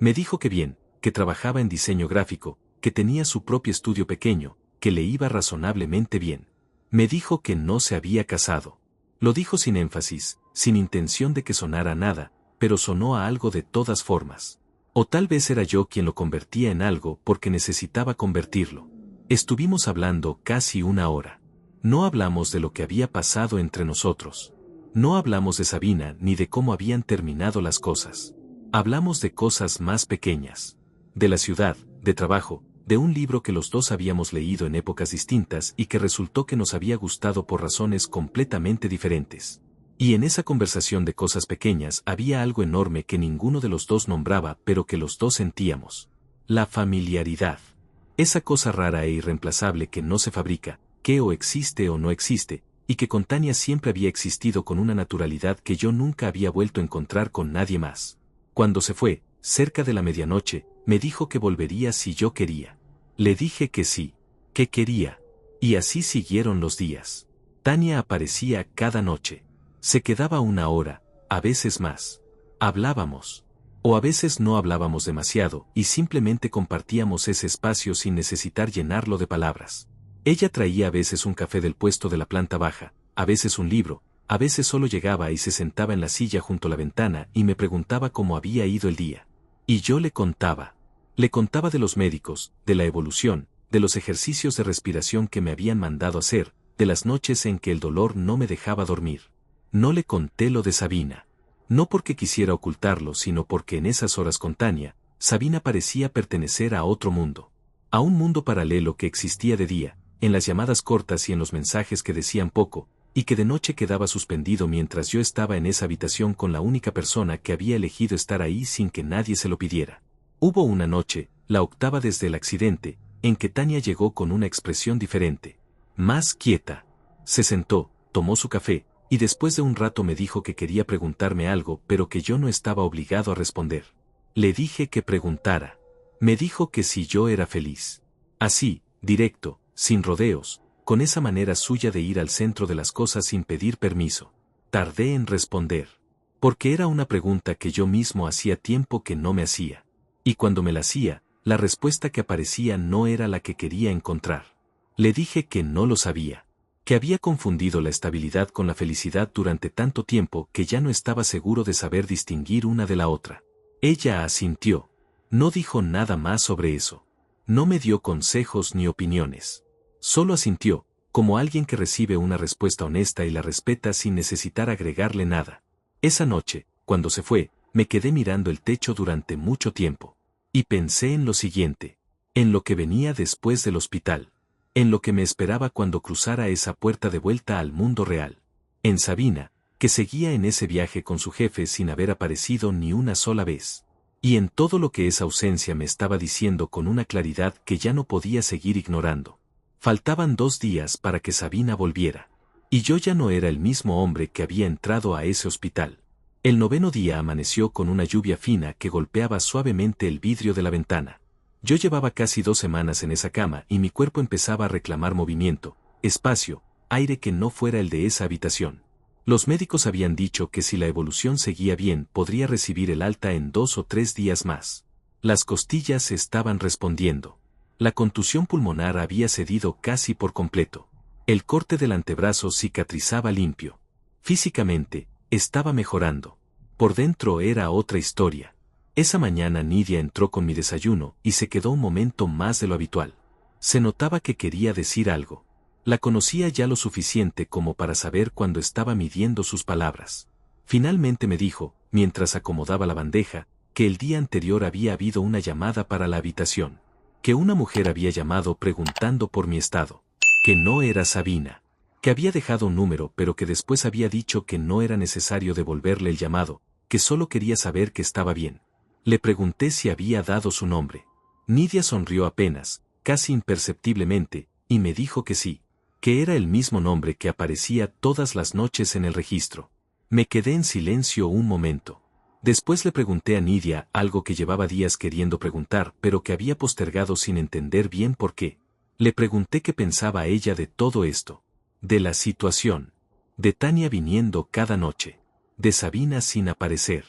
Me dijo que bien, que trabajaba en diseño gráfico, que tenía su propio estudio pequeño, que le iba razonablemente bien. Me dijo que no se había casado. Lo dijo sin énfasis, sin intención de que sonara nada, pero sonó a algo de todas formas. O tal vez era yo quien lo convertía en algo porque necesitaba convertirlo. Estuvimos hablando casi una hora. No hablamos de lo que había pasado entre nosotros. No hablamos de Sabina ni de cómo habían terminado las cosas. Hablamos de cosas más pequeñas. De la ciudad, de trabajo, de un libro que los dos habíamos leído en épocas distintas y que resultó que nos había gustado por razones completamente diferentes. Y en esa conversación de cosas pequeñas había algo enorme que ninguno de los dos nombraba pero que los dos sentíamos. La familiaridad. Esa cosa rara e irreemplazable que no se fabrica, que o existe o no existe, y que con Tania siempre había existido con una naturalidad que yo nunca había vuelto a encontrar con nadie más. Cuando se fue, cerca de la medianoche, me dijo que volvería si yo quería. Le dije que sí, que quería. Y así siguieron los días. Tania aparecía cada noche. Se quedaba una hora, a veces más. Hablábamos. O a veces no hablábamos demasiado y simplemente compartíamos ese espacio sin necesitar llenarlo de palabras. Ella traía a veces un café del puesto de la planta baja, a veces un libro, a veces solo llegaba y se sentaba en la silla junto a la ventana y me preguntaba cómo había ido el día. Y yo le contaba. Le contaba de los médicos, de la evolución, de los ejercicios de respiración que me habían mandado hacer, de las noches en que el dolor no me dejaba dormir. No le conté lo de Sabina. No porque quisiera ocultarlo, sino porque en esas horas con Tania, Sabina parecía pertenecer a otro mundo. A un mundo paralelo que existía de día, en las llamadas cortas y en los mensajes que decían poco, y que de noche quedaba suspendido mientras yo estaba en esa habitación con la única persona que había elegido estar ahí sin que nadie se lo pidiera. Hubo una noche, la octava desde el accidente, en que Tania llegó con una expresión diferente. Más quieta. Se sentó, tomó su café, y después de un rato me dijo que quería preguntarme algo pero que yo no estaba obligado a responder. Le dije que preguntara. Me dijo que si yo era feliz. Así, directo, sin rodeos, con esa manera suya de ir al centro de las cosas sin pedir permiso. Tardé en responder. Porque era una pregunta que yo mismo hacía tiempo que no me hacía. Y cuando me la hacía, la respuesta que aparecía no era la que quería encontrar. Le dije que no lo sabía. Que había confundido la estabilidad con la felicidad durante tanto tiempo que ya no estaba seguro de saber distinguir una de la otra. Ella asintió. No dijo nada más sobre eso. No me dio consejos ni opiniones. Solo asintió, como alguien que recibe una respuesta honesta y la respeta sin necesitar agregarle nada. Esa noche, cuando se fue, me quedé mirando el techo durante mucho tiempo. Y pensé en lo siguiente. En lo que venía después del hospital. En lo que me esperaba cuando cruzara esa puerta de vuelta al mundo real. En Sabina, que seguía en ese viaje con su jefe sin haber aparecido ni una sola vez. Y en todo lo que esa ausencia me estaba diciendo con una claridad que ya no podía seguir ignorando. Faltaban 2 días para que Sabina volviera. Y yo ya no era el mismo hombre que había entrado a ese hospital. El 9º día amaneció con una lluvia fina que golpeaba suavemente el vidrio de la ventana. Yo llevaba casi 2 semanas en esa cama y mi cuerpo empezaba a reclamar movimiento, espacio, aire que no fuera el de esa habitación. Los médicos habían dicho que si la evolución seguía bien podría recibir el alta en 2 o 3 días más. Las costillas estaban respondiendo. La contusión pulmonar había cedido casi por completo. El corte del antebrazo cicatrizaba limpio. Físicamente, estaba mejorando. Por dentro era otra historia. Esa mañana Nidia entró con mi desayuno y se quedó un momento más de lo habitual. Se notaba que quería decir algo. La conocía ya lo suficiente como para saber cuando estaba midiendo sus palabras. Finalmente me dijo, mientras acomodaba la bandeja, que el día anterior había habido una llamada para la habitación. Que una mujer había llamado preguntando por mi estado. Que no era Sabina. Que había dejado un número pero que después había dicho que no era necesario devolverle el llamado, que solo quería saber que estaba bien. Le pregunté si había dado su nombre. Nidia sonrió apenas, casi imperceptiblemente, y me dijo que sí, que era el mismo nombre que aparecía todas las noches en el registro. Me quedé en silencio un momento. Después le pregunté a Nidia algo que llevaba días queriendo preguntar pero que había postergado sin entender bien por qué. Le pregunté qué pensaba ella de todo esto. De la situación. De Tania viniendo cada noche. De Sabina sin aparecer.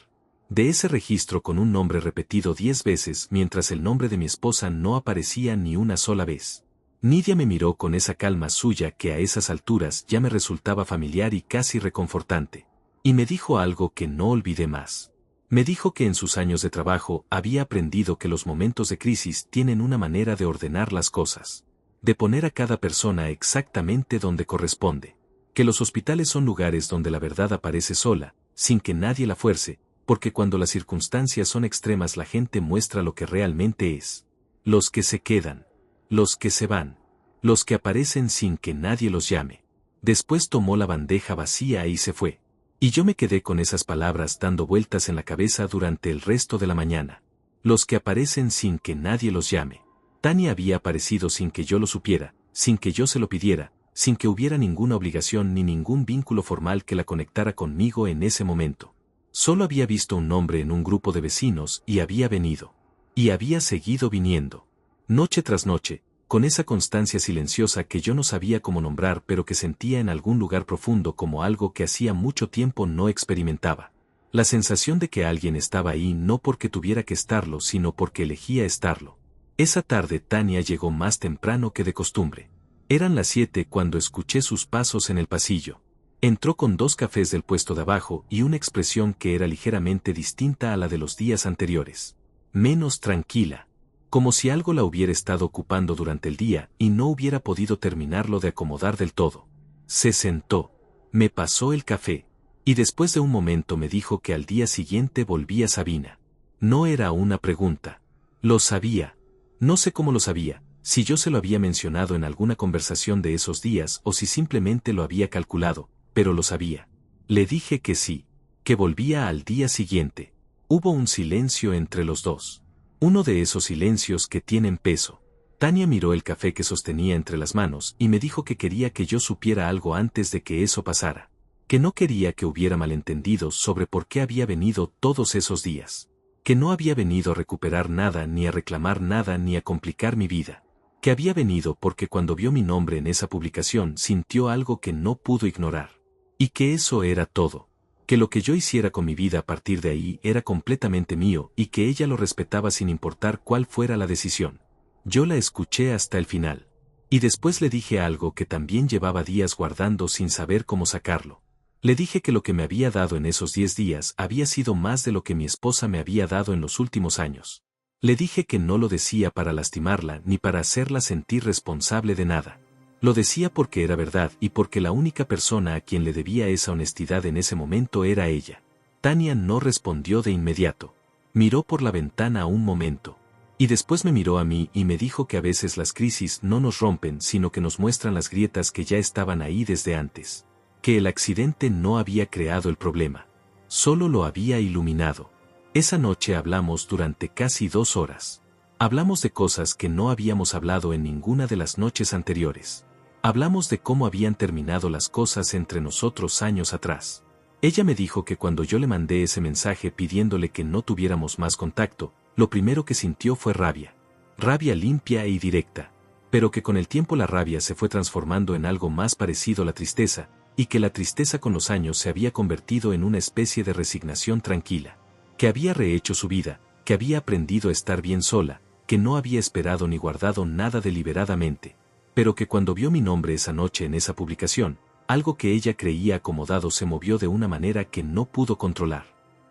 De ese registro con un nombre repetido 10 veces mientras el nombre de mi esposa no aparecía ni una sola vez. Nidia me miró con esa calma suya que a esas alturas ya me resultaba familiar y casi reconfortante. Y me dijo algo que no olvidé más. Me dijo que en sus años de trabajo había aprendido que los momentos de crisis tienen una manera de ordenar las cosas. De poner a cada persona exactamente donde corresponde. Que los hospitales son lugares donde la verdad aparece sola, sin que nadie la fuerce, porque cuando las circunstancias son extremas la gente muestra lo que realmente es. Los que se quedan. Los que se van. Los que aparecen sin que nadie los llame. Después tomó la bandeja vacía y se fue. Y yo me quedé con esas palabras dando vueltas en la cabeza durante el resto de la mañana. Los que aparecen sin que nadie los llame. Tania había aparecido sin que yo lo supiera, sin que yo se lo pidiera, sin que hubiera ninguna obligación ni ningún vínculo formal que la conectara conmigo en ese momento. Solo había visto un nombre en un grupo de vecinos y había venido. Y había seguido viniendo. Noche tras noche, con esa constancia silenciosa que yo no sabía cómo nombrar pero que sentía en algún lugar profundo como algo que hacía mucho tiempo no experimentaba. La sensación de que alguien estaba ahí no porque tuviera que estarlo sino porque elegía estarlo. Esa tarde Tania llegó más temprano que de costumbre. Eran las 7 cuando escuché sus pasos en el pasillo. Entró con 2 cafés del puesto de abajo y una expresión que era ligeramente distinta a la de los días anteriores. Menos tranquila. Como si algo la hubiera estado ocupando durante el día y no hubiera podido terminarlo de acomodar del todo. Se sentó. Me pasó el café. Y después de un momento me dijo que al día siguiente volvía Sabina. No era una pregunta. Lo sabía. No sé cómo lo sabía, si yo se lo había mencionado en alguna conversación de esos días o si simplemente lo había calculado, pero lo sabía. Le dije que sí, que volvía al día siguiente. Hubo un silencio entre los dos. Uno de esos silencios que tienen peso. Tania miró el café que sostenía entre las manos y me dijo que quería que yo supiera algo antes de que eso pasara. Que no quería que hubiera malentendidos sobre por qué había venido todos esos días. Que no había venido a recuperar nada ni a reclamar nada ni a complicar mi vida. Que había venido porque cuando vio mi nombre en esa publicación sintió algo que no pudo ignorar. Y que eso era todo. Que lo que yo hiciera con mi vida a partir de ahí era completamente mío y que ella lo respetaba sin importar cuál fuera la decisión. Yo la escuché hasta el final. Y después le dije algo que también llevaba días guardando sin saber cómo sacarlo. Le dije que lo que me había dado en esos 10 días había sido más de lo que mi esposa me había dado en los últimos años. Le dije que no lo decía para lastimarla ni para hacerla sentir responsable de nada. Lo decía porque era verdad y porque la única persona a quien le debía esa honestidad en ese momento era ella. Tania no respondió de inmediato. Miró por la ventana un momento. Y después me miró a mí y me dijo que a veces las crisis no nos rompen sino que nos muestran las grietas que ya estaban ahí desde antes. Que el accidente no había creado el problema. Solo lo había iluminado. Esa noche hablamos durante casi 2 horas. Hablamos de cosas que no habíamos hablado en ninguna de las noches anteriores. Hablamos de cómo habían terminado las cosas entre nosotros años atrás. Ella me dijo que cuando yo le mandé ese mensaje pidiéndole que no tuviéramos más contacto, lo primero que sintió fue rabia. Rabia limpia y directa. Pero que con el tiempo la rabia se fue transformando en algo más parecido a la tristeza, y que la tristeza con los años se había convertido en una especie de resignación tranquila. Que había rehecho su vida, que había aprendido a estar bien sola, que no había esperado ni guardado nada deliberadamente. pero que cuando vio mi nombre esa noche en esa publicación, algo que ella creía acomodado se movió de una manera que no pudo controlar.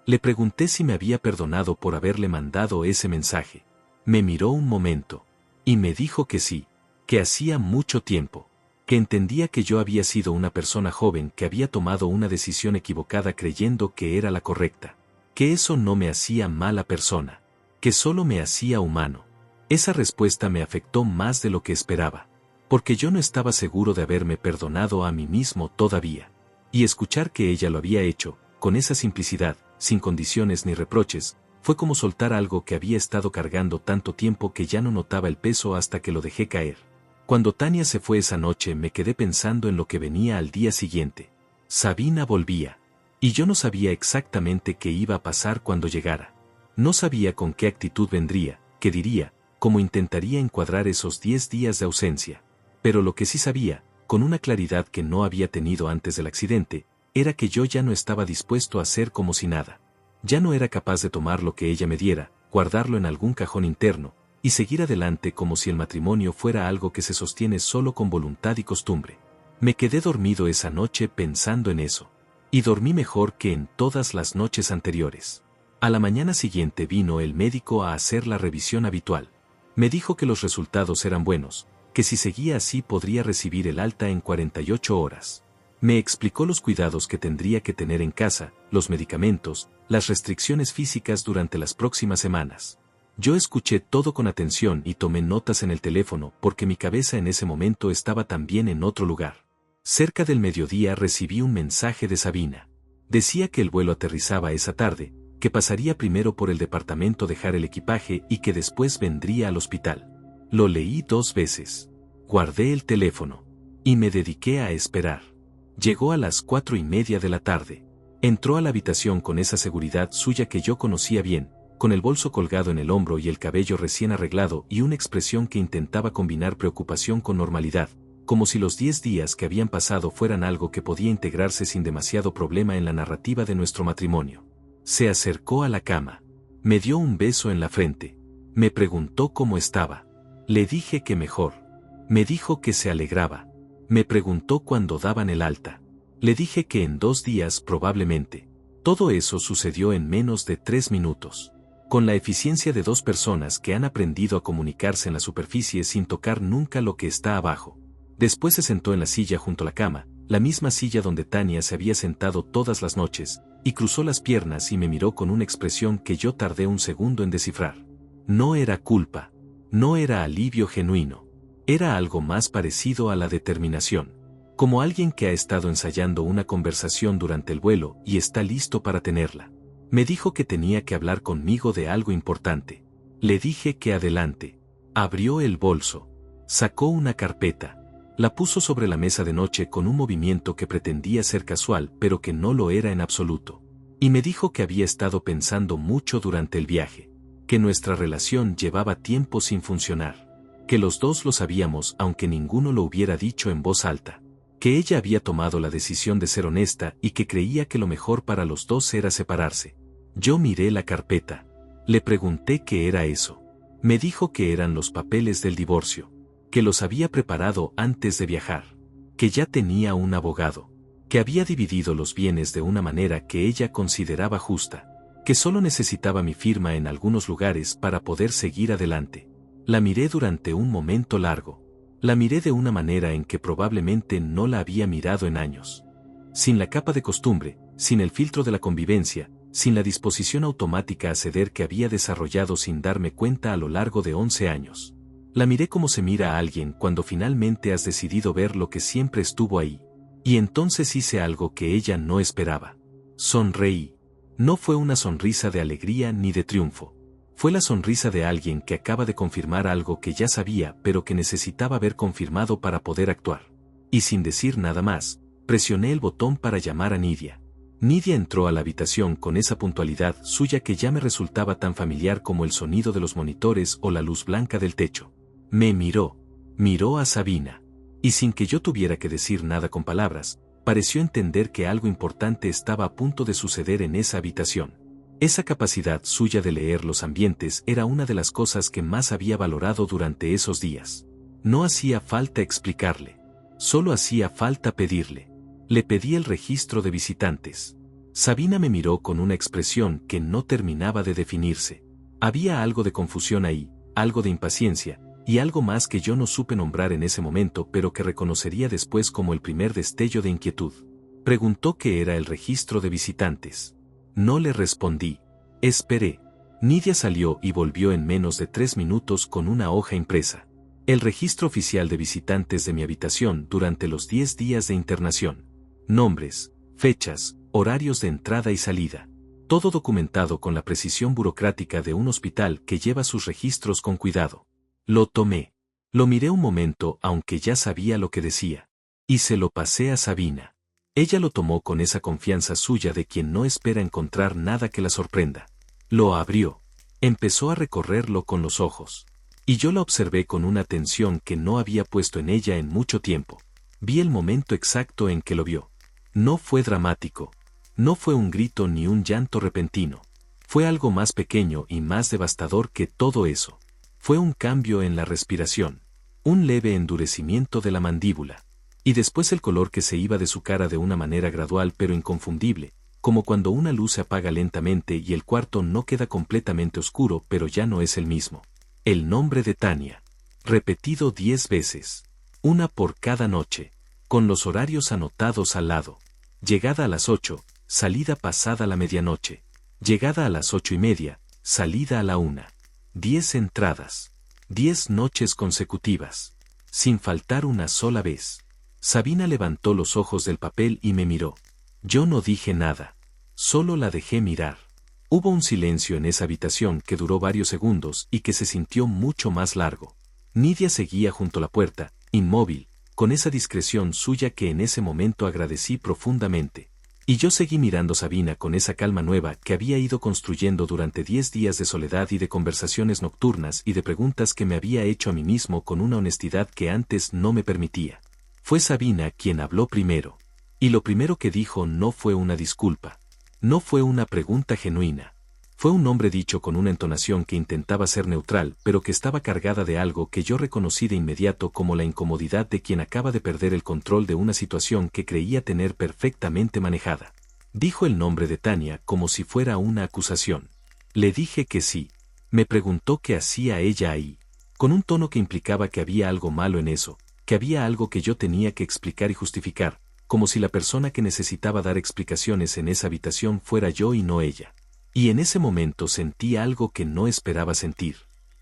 Le pregunté si me había perdonado por haberle mandado ese mensaje. Me miró un momento, y me dijo que sí, que hacía mucho tiempo, que entendía que yo había sido una persona joven que había tomado una decisión equivocada creyendo que era la correcta, que eso no me hacía mala persona, que solo me hacía humano. Esa respuesta me afectó más de lo que esperaba, porque yo no estaba seguro de haberme perdonado a mí mismo todavía. Y escuchar que ella lo había hecho, con esa simplicidad, sin condiciones ni reproches, fue como soltar algo que había estado cargando tanto tiempo que ya no notaba el peso hasta que lo dejé caer. Cuando Tania se fue esa noche me quedé pensando en lo que venía al día siguiente. Sabina volvía. Y yo no sabía exactamente qué iba a pasar cuando llegara. No sabía con qué actitud vendría, qué diría, cómo intentaría encuadrar esos 10 días de ausencia. Pero lo que sí sabía, con una claridad que no había tenido antes del accidente, era que yo ya no estaba dispuesto a hacer como si nada. Ya no era capaz de tomar lo que ella me diera, guardarlo en algún cajón interno, y seguir adelante como si el matrimonio fuera algo que se sostiene solo con voluntad y costumbre. Me quedé dormido esa noche pensando en eso. Y dormí mejor que en todas las noches anteriores. A la mañana siguiente vino el médico a hacer la revisión habitual. Me dijo que los resultados eran buenos, que si seguía así podría recibir el alta en 48 horas. Me explicó los cuidados que tendría que tener en casa, los medicamentos, las restricciones físicas durante las próximas semanas. Yo escuché todo con atención y tomé notas en el teléfono porque mi cabeza en ese momento estaba también en otro lugar. Cerca del mediodía recibí un mensaje de Sabina. Decía que el vuelo aterrizaba esa tarde, que pasaría primero por el departamento a dejar el equipaje y que después vendría al hospital. Lo leí 2 veces. Guardé el teléfono. Y me dediqué a esperar. Llegó a las 4:30 de la tarde. Entró a la habitación con esa seguridad suya que yo conocía bien, con el bolso colgado en el hombro y el cabello recién arreglado y una expresión que intentaba combinar preocupación con normalidad, como si los 10 días que habían pasado fueran algo que podía integrarse sin demasiado problema en la narrativa de nuestro matrimonio. Se acercó a la cama. Me dio un beso en la frente. Me preguntó cómo estaba. Le dije que mejor. Me dijo que se alegraba. Me preguntó cuándo daban el alta. Le dije que en 2 días probablemente. Todo eso sucedió en menos de 3 minutos. Con la eficiencia de 2 personas que han aprendido a comunicarse en la superficie sin tocar nunca lo que está abajo. Después se sentó en la silla junto a la cama, la misma silla donde Tania se había sentado todas las noches, y cruzó las piernas y me miró con una expresión que yo tardé un segundo en descifrar. No era culpa. No era alivio genuino. Era algo más parecido a la determinación. Como alguien que ha estado ensayando una conversación durante el vuelo y está listo para tenerla. Me dijo que tenía que hablar conmigo de algo importante. Le dije que adelante. Abrió el bolso. Sacó una carpeta. La puso sobre la mesa de noche con un movimiento que pretendía ser casual pero que no lo era en absoluto. Y me dijo que había estado pensando mucho durante el viaje. Que nuestra relación llevaba tiempo sin funcionar. Que los dos lo sabíamos aunque ninguno lo hubiera dicho en voz alta. Que ella había tomado la decisión de ser honesta y que creía que lo mejor para los dos era separarse. Yo miré la carpeta. Le pregunté qué era eso. Me dijo que eran los papeles del divorcio. Que los había preparado antes de viajar. Que ya tenía un abogado. Que había dividido los bienes de una manera que ella consideraba justa. Que solo necesitaba mi firma en algunos lugares para poder seguir adelante. La miré durante un momento largo. La miré de una manera en que probablemente no la había mirado en años. Sin la capa de costumbre, sin el filtro de la convivencia, sin la disposición automática a ceder que había desarrollado sin darme cuenta a lo largo de 11 años. La miré como se mira a alguien cuando finalmente has decidido ver lo que siempre estuvo ahí. Y entonces hice algo que ella no esperaba. Sonreí. No fue una sonrisa de alegría ni de triunfo. Fue la sonrisa de alguien que acaba de confirmar algo que ya sabía pero que necesitaba ver confirmado para poder actuar. Y sin decir nada más, presioné el botón para llamar a Nidia. Nidia entró a la habitación con esa puntualidad suya que ya me resultaba tan familiar como el sonido de los monitores o la luz blanca del techo. Me miró. Miró a Sabina. Y sin que yo tuviera que decir nada con palabras, pareció entender que algo importante estaba a punto de suceder en esa habitación. Esa capacidad suya de leer los ambientes era una de las cosas que más había valorado durante esos días. No hacía falta explicarle. Solo hacía falta pedirle. Le pedí el registro de visitantes. Sabina me miró con una expresión que no terminaba de definirse. Había algo de confusión ahí, algo de impaciencia, y algo más que yo no supe nombrar en ese momento pero que reconocería después como el primer destello de inquietud. Preguntó qué era el registro de visitantes. No le respondí. Esperé. Nidia salió y volvió en menos de 3 minutos con una hoja impresa. El registro oficial de visitantes de mi habitación durante los 10 días de internación. Nombres, fechas, horarios de entrada y salida. Todo documentado con la precisión burocrática de un hospital que lleva sus registros con cuidado. Lo tomé. Lo miré un momento aunque ya sabía lo que decía. Y se lo pasé a Sabina. Ella lo tomó con esa confianza suya de quien no espera encontrar nada que la sorprenda. Lo abrió. Empezó a recorrerlo con los ojos. Y yo la observé con una atención que no había puesto en ella en mucho tiempo. Vi el momento exacto en que lo vio. No fue dramático. No fue un grito ni un llanto repentino. Fue algo más pequeño y más devastador que todo eso. Fue un cambio en la respiración. Un leve endurecimiento de la mandíbula. Y después el color que se iba de su cara de una manera gradual pero inconfundible, como cuando una luz se apaga lentamente y el cuarto no queda completamente oscuro pero ya no es el mismo. El nombre de Tania. Repetido 10 veces. Una por cada noche. Con los horarios anotados al lado. Llegada a las 8, salida pasada la medianoche. Llegada a las 8:30, salida a la 1. 10 entradas. 10 noches consecutivas. Sin faltar una sola vez. Sabina levantó los ojos del papel y me miró. Yo no dije nada. Solo la dejé mirar. Hubo un silencio en esa habitación que duró varios segundos y que se sintió mucho más largo. Nidia seguía junto a la puerta, inmóvil, con esa discreción suya que en ese momento agradecí profundamente. Y yo seguí mirando a Sabina con esa calma nueva que había ido construyendo durante 10 días de soledad y de conversaciones nocturnas y de preguntas que me había hecho a mí mismo con una honestidad que antes no me permitía. Fue Sabina quien habló primero. Y lo primero que dijo no fue una disculpa. No fue una pregunta genuina. Fue un nombre dicho con una entonación que intentaba ser neutral, pero que estaba cargada de algo que yo reconocí de inmediato como la incomodidad de quien acaba de perder el control de una situación que creía tener perfectamente manejada. Dijo el nombre de Tania como si fuera una acusación. Le dije que sí. Me preguntó qué hacía ella ahí, con un tono que implicaba que había algo malo en eso, que había algo que yo tenía que explicar y justificar, como si la persona que necesitaba dar explicaciones en esa habitación fuera yo y no ella. Y en ese momento sentí algo que no esperaba sentir.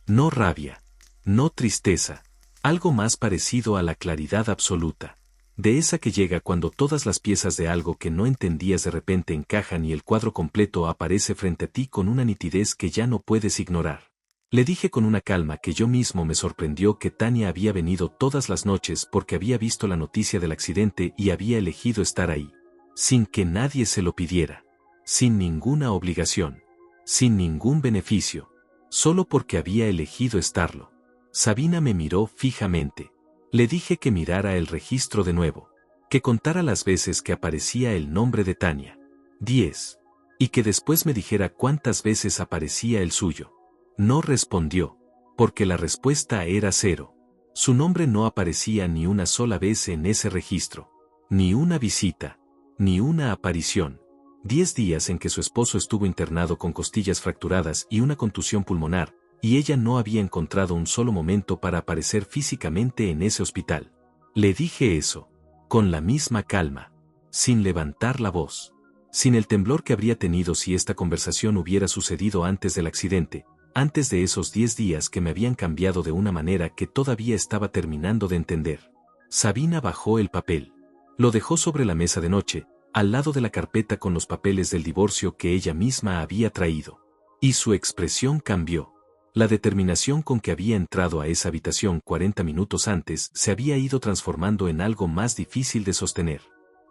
No rabia. No tristeza. Algo más parecido a la claridad absoluta. De esa que llega cuando todas las piezas de algo que no entendías de repente encajan y el cuadro completo aparece frente a ti con una nitidez que ya no puedes ignorar. Le dije con una calma que yo mismo me sorprendió que Tania había venido todas las noches porque había visto la noticia del accidente y había elegido estar ahí. Sin que nadie se lo pidiera. Sin ninguna obligación. Sin ningún beneficio. Solo porque había elegido estarlo. Sabina me miró fijamente. Le dije que mirara el registro de nuevo. Que contara las veces que aparecía el nombre de Tania. 10. Y que después me dijera cuántas veces aparecía el suyo. No respondió, porque la respuesta era 0. Su nombre no aparecía ni una sola vez en ese registro. Ni una visita. Ni una aparición. 10 días en que su esposo estuvo internado con costillas fracturadas y una contusión pulmonar, y ella no había encontrado un solo momento para aparecer físicamente en ese hospital. Le dije eso, con la misma calma, sin levantar la voz, sin el temblor que habría tenido si esta conversación hubiera sucedido antes del accidente, antes de esos 10 días que me habían cambiado de una manera que todavía estaba terminando de entender. Sabina bajó el papel. Lo dejó sobre la mesa de noche, al lado de la carpeta con los papeles del divorcio que ella misma había traído. Y su expresión cambió. La determinación con que había entrado a esa habitación 40 minutos antes se había ido transformando en algo más difícil de sostener.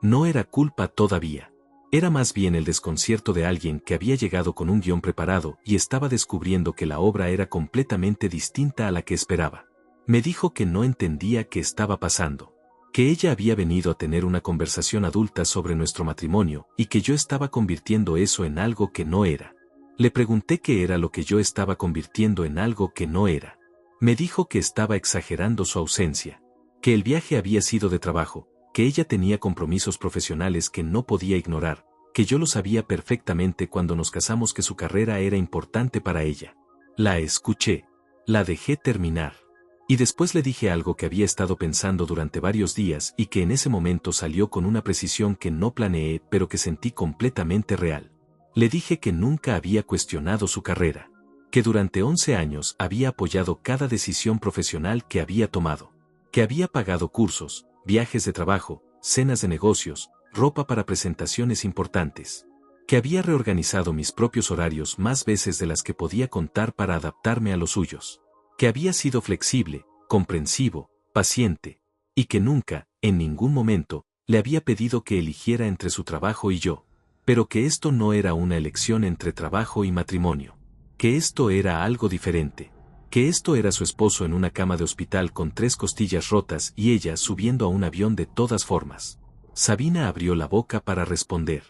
No era culpa todavía. Era más bien el desconcierto de alguien que había llegado con un guión preparado y estaba descubriendo que la obra era completamente distinta a la que esperaba. Me dijo que no entendía qué estaba pasando. Que ella había venido a tener una conversación adulta sobre nuestro matrimonio y que yo estaba convirtiendo eso en algo que no era. Le pregunté qué era lo que yo estaba convirtiendo en algo que no era. Me dijo que estaba exagerando su ausencia, que el viaje había sido de trabajo, que ella tenía compromisos profesionales que no podía ignorar, que yo lo sabía perfectamente cuando nos casamos, que su carrera era importante para ella. La escuché, la dejé terminar. Y después le dije algo que había estado pensando durante varios días y que en ese momento salió con una precisión que no planeé pero que sentí completamente real. Le dije que nunca había cuestionado su carrera, que durante 11 años había apoyado cada decisión profesional que había tomado, que había pagado cursos, viajes de trabajo, cenas de negocios, ropa para presentaciones importantes, que había reorganizado mis propios horarios más veces de las que podía contar para adaptarme a los suyos, que había sido flexible, comprensivo, paciente, y que nunca, en ningún momento, le había pedido que eligiera entre su trabajo y yo, pero que esto no era una elección entre trabajo y matrimonio, que esto era algo diferente, que esto era su esposo en una cama de hospital con 3 costillas rotas y ella subiendo a un avión de todas formas. Sabina abrió la boca para responder,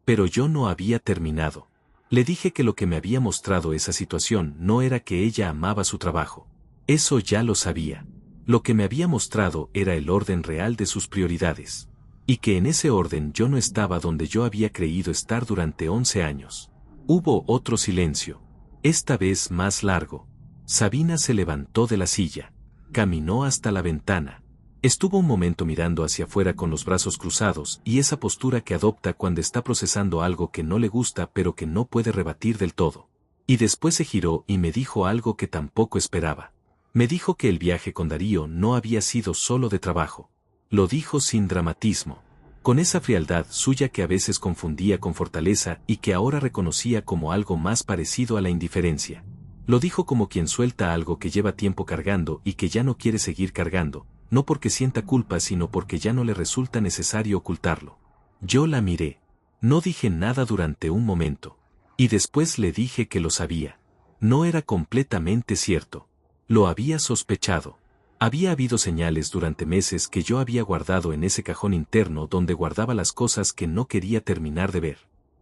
pero yo no había terminado. Le dije que lo que me había mostrado esa situación no era que ella amaba su trabajo. Eso ya lo sabía. Lo que me había mostrado era el orden real de sus prioridades. Y que en ese orden yo no estaba donde yo había creído estar durante 11 años. Hubo otro silencio. Esta vez más largo. Sabina se levantó de la silla. Caminó hasta la ventana. Estuvo un momento mirando hacia afuera con los brazos cruzados y esa postura que adopta cuando está procesando algo que no le gusta pero que no puede rebatir del todo. Y después se giró y me dijo algo que tampoco esperaba. Me dijo que el viaje con Darío no había sido solo de trabajo. Lo dijo sin dramatismo, con esa frialdad suya que a veces confundía con fortaleza y que ahora reconocía como algo más parecido a la indiferencia. Lo dijo como quien suelta algo que lleva tiempo cargando y que ya no quiere seguir cargando, no porque sienta culpa sino porque ya no le resulta necesario ocultarlo. Yo la miré. No dije nada durante un momento. Y después le dije que lo sabía. No era completamente cierto. Lo había sospechado. Había habido señales durante meses que yo había guardado en ese cajón interno donde guardaba las cosas que no quería terminar de ver.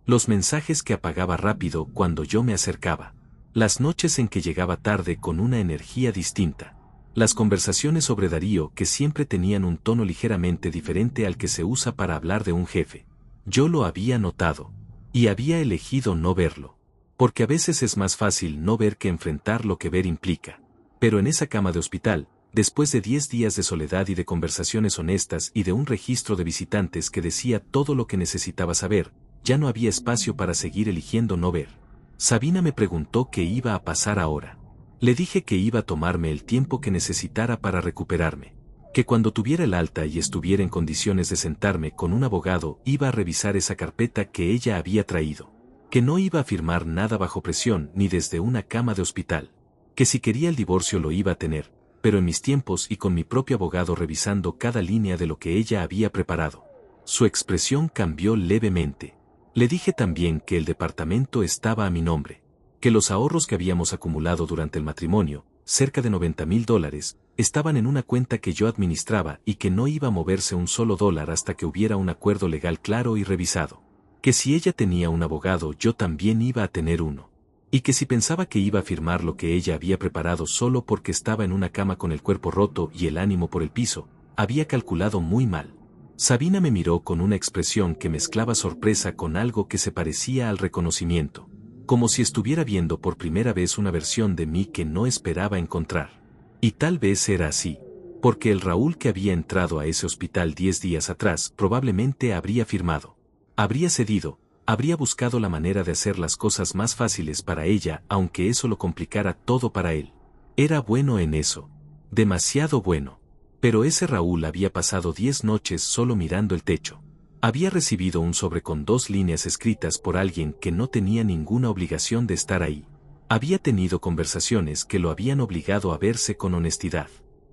Los mensajes que apagaba rápido cuando yo me acercaba. Las noches en que llegaba tarde con una energía distinta. Las conversaciones sobre Darío que siempre tenían un tono ligeramente diferente al que se usa para hablar de un jefe. Yo lo había notado. Y había elegido no verlo. Porque a veces es más fácil no ver que enfrentar lo que ver implica. Pero en esa cama de hospital, después de 10 días de soledad y de conversaciones honestas y de un registro de visitantes que decía todo lo que necesitaba saber, ya no había espacio para seguir eligiendo no ver. Sabina me preguntó qué iba a pasar ahora. Le dije que iba a tomarme el tiempo que necesitara para recuperarme. Que cuando tuviera el alta y estuviera en condiciones de sentarme con un abogado iba a revisar esa carpeta que ella había traído. Que no iba a firmar nada bajo presión ni desde una cama de hospital. Que si quería el divorcio lo iba a tener, pero en mis tiempos y con mi propio abogado revisando cada línea de lo que ella había preparado. Su expresión cambió levemente. Le dije también que el departamento estaba a mi nombre, que los ahorros que habíamos acumulado durante el matrimonio, cerca de $90,000, estaban en una cuenta que yo administraba y que no iba a moverse un solo dólar hasta que hubiera un acuerdo legal claro y revisado. Que si ella tenía un abogado yo también iba a tener uno. Y que si pensaba que iba a firmar lo que ella había preparado solo porque estaba en una cama con el cuerpo roto y el ánimo por el piso, había calculado muy mal. Sabina me miró con una expresión que mezclaba sorpresa con algo que se parecía al reconocimiento, como si estuviera viendo por primera vez una versión de mí que no esperaba encontrar. Y tal vez era así, porque el Raúl que había entrado a ese hospital 10 días atrás probablemente habría firmado, habría cedido, habría buscado la manera de hacer las cosas más fáciles para ella aunque eso lo complicara todo para él. Era bueno en eso, demasiado bueno. Pero ese Raúl había pasado 10 noches solo mirando el techo. Había recibido un sobre con 2 líneas escritas por alguien que no tenía ninguna obligación de estar ahí. Había tenido conversaciones que lo habían obligado a verse con honestidad.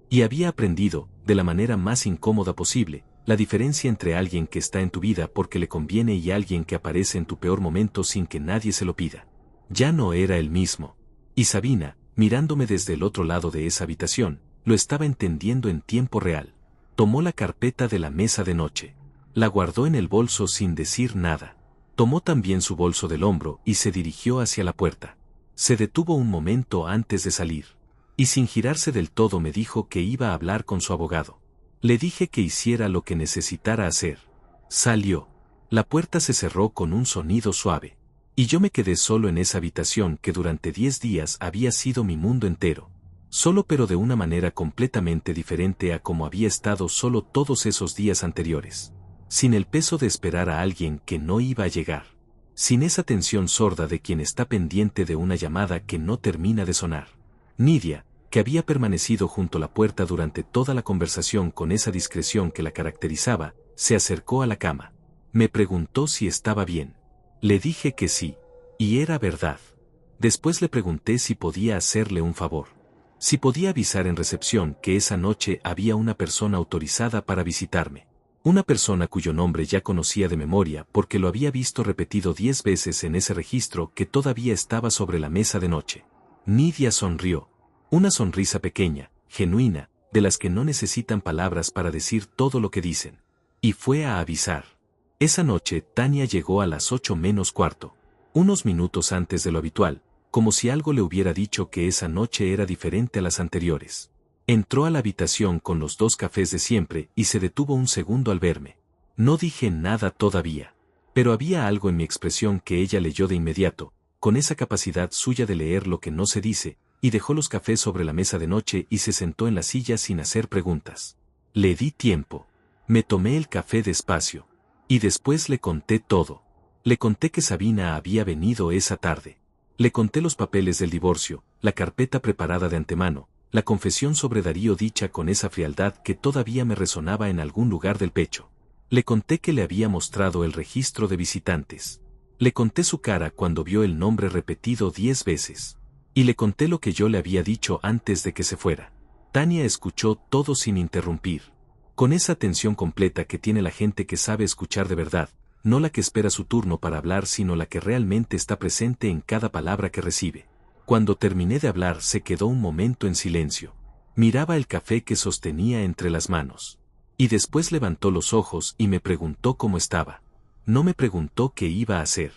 Y había aprendido, de la manera más incómoda posible, la diferencia entre alguien que está en tu vida porque le conviene y alguien que aparece en tu peor momento sin que nadie se lo pida. Ya no era el mismo. Y Sabina, mirándome desde el otro lado de esa habitación, lo estaba entendiendo en tiempo real. Tomó la carpeta de la mesa de noche. La guardó en el bolso sin decir nada. Tomó también su bolso del hombro y se dirigió hacia la puerta. Se detuvo un momento antes de salir. y sin girarse del todo me dijo que iba a hablar con su abogado. Le dije que hiciera lo que necesitara hacer. Salió. La puerta se cerró con un sonido suave. Y yo me quedé solo en esa habitación que durante 10 días había sido mi mundo entero. Solo, pero de una manera completamente diferente a como había estado solo todos esos días anteriores. Sin el peso de esperar a alguien que no iba a llegar. Sin esa tensión sorda de quien está pendiente de una llamada que no termina de sonar. Nidia, que había permanecido junto a la puerta durante toda la conversación con esa discreción que la caracterizaba, se acercó a la cama. Me preguntó si estaba bien. Le dije que sí. Y era verdad. Después le pregunté si podía hacerle un favor. Si podía avisar en recepción que esa noche había una persona autorizada para visitarme. Una persona cuyo nombre ya conocía de memoria porque lo había visto repetido 10 veces en ese registro que todavía estaba sobre la mesa de noche. Nidia sonrió. Una sonrisa pequeña, genuina, de las que no necesitan palabras para decir todo lo que dicen. Y fue a avisar. Esa noche Tania llegó a las 8 menos cuarto. Unos minutos antes de lo habitual, como si algo le hubiera dicho que esa noche era diferente a las anteriores. Entró a la habitación con los 2 cafés de siempre y se detuvo un segundo al verme. No dije nada todavía. Pero había algo en mi expresión que ella leyó de inmediato, con esa capacidad suya de leer lo que no se dice, y dejó los cafés sobre la mesa de noche y se sentó en la silla sin hacer preguntas. Le di tiempo. Me tomé el café despacio. Y después le conté todo. Le conté que Sabina había venido esa tarde. Le conté los papeles del divorcio, la carpeta preparada de antemano, la confesión sobre Darío dicha con esa frialdad que todavía me resonaba en algún lugar del pecho. Le conté que le había mostrado el registro de visitantes. Le conté su cara cuando vio el nombre repetido 10 veces. Y le conté lo que yo le había dicho antes de que se fuera. Tania escuchó todo sin interrumpir. Con esa atención completa que tiene la gente que sabe escuchar de verdad, no la que espera su turno para hablar sino la que realmente está presente en cada palabra que recibe. Cuando terminé de hablar se quedó un momento en silencio. Miraba el café que sostenía entre las manos. Y después levantó los ojos y me preguntó cómo estaba. No me preguntó qué iba a hacer.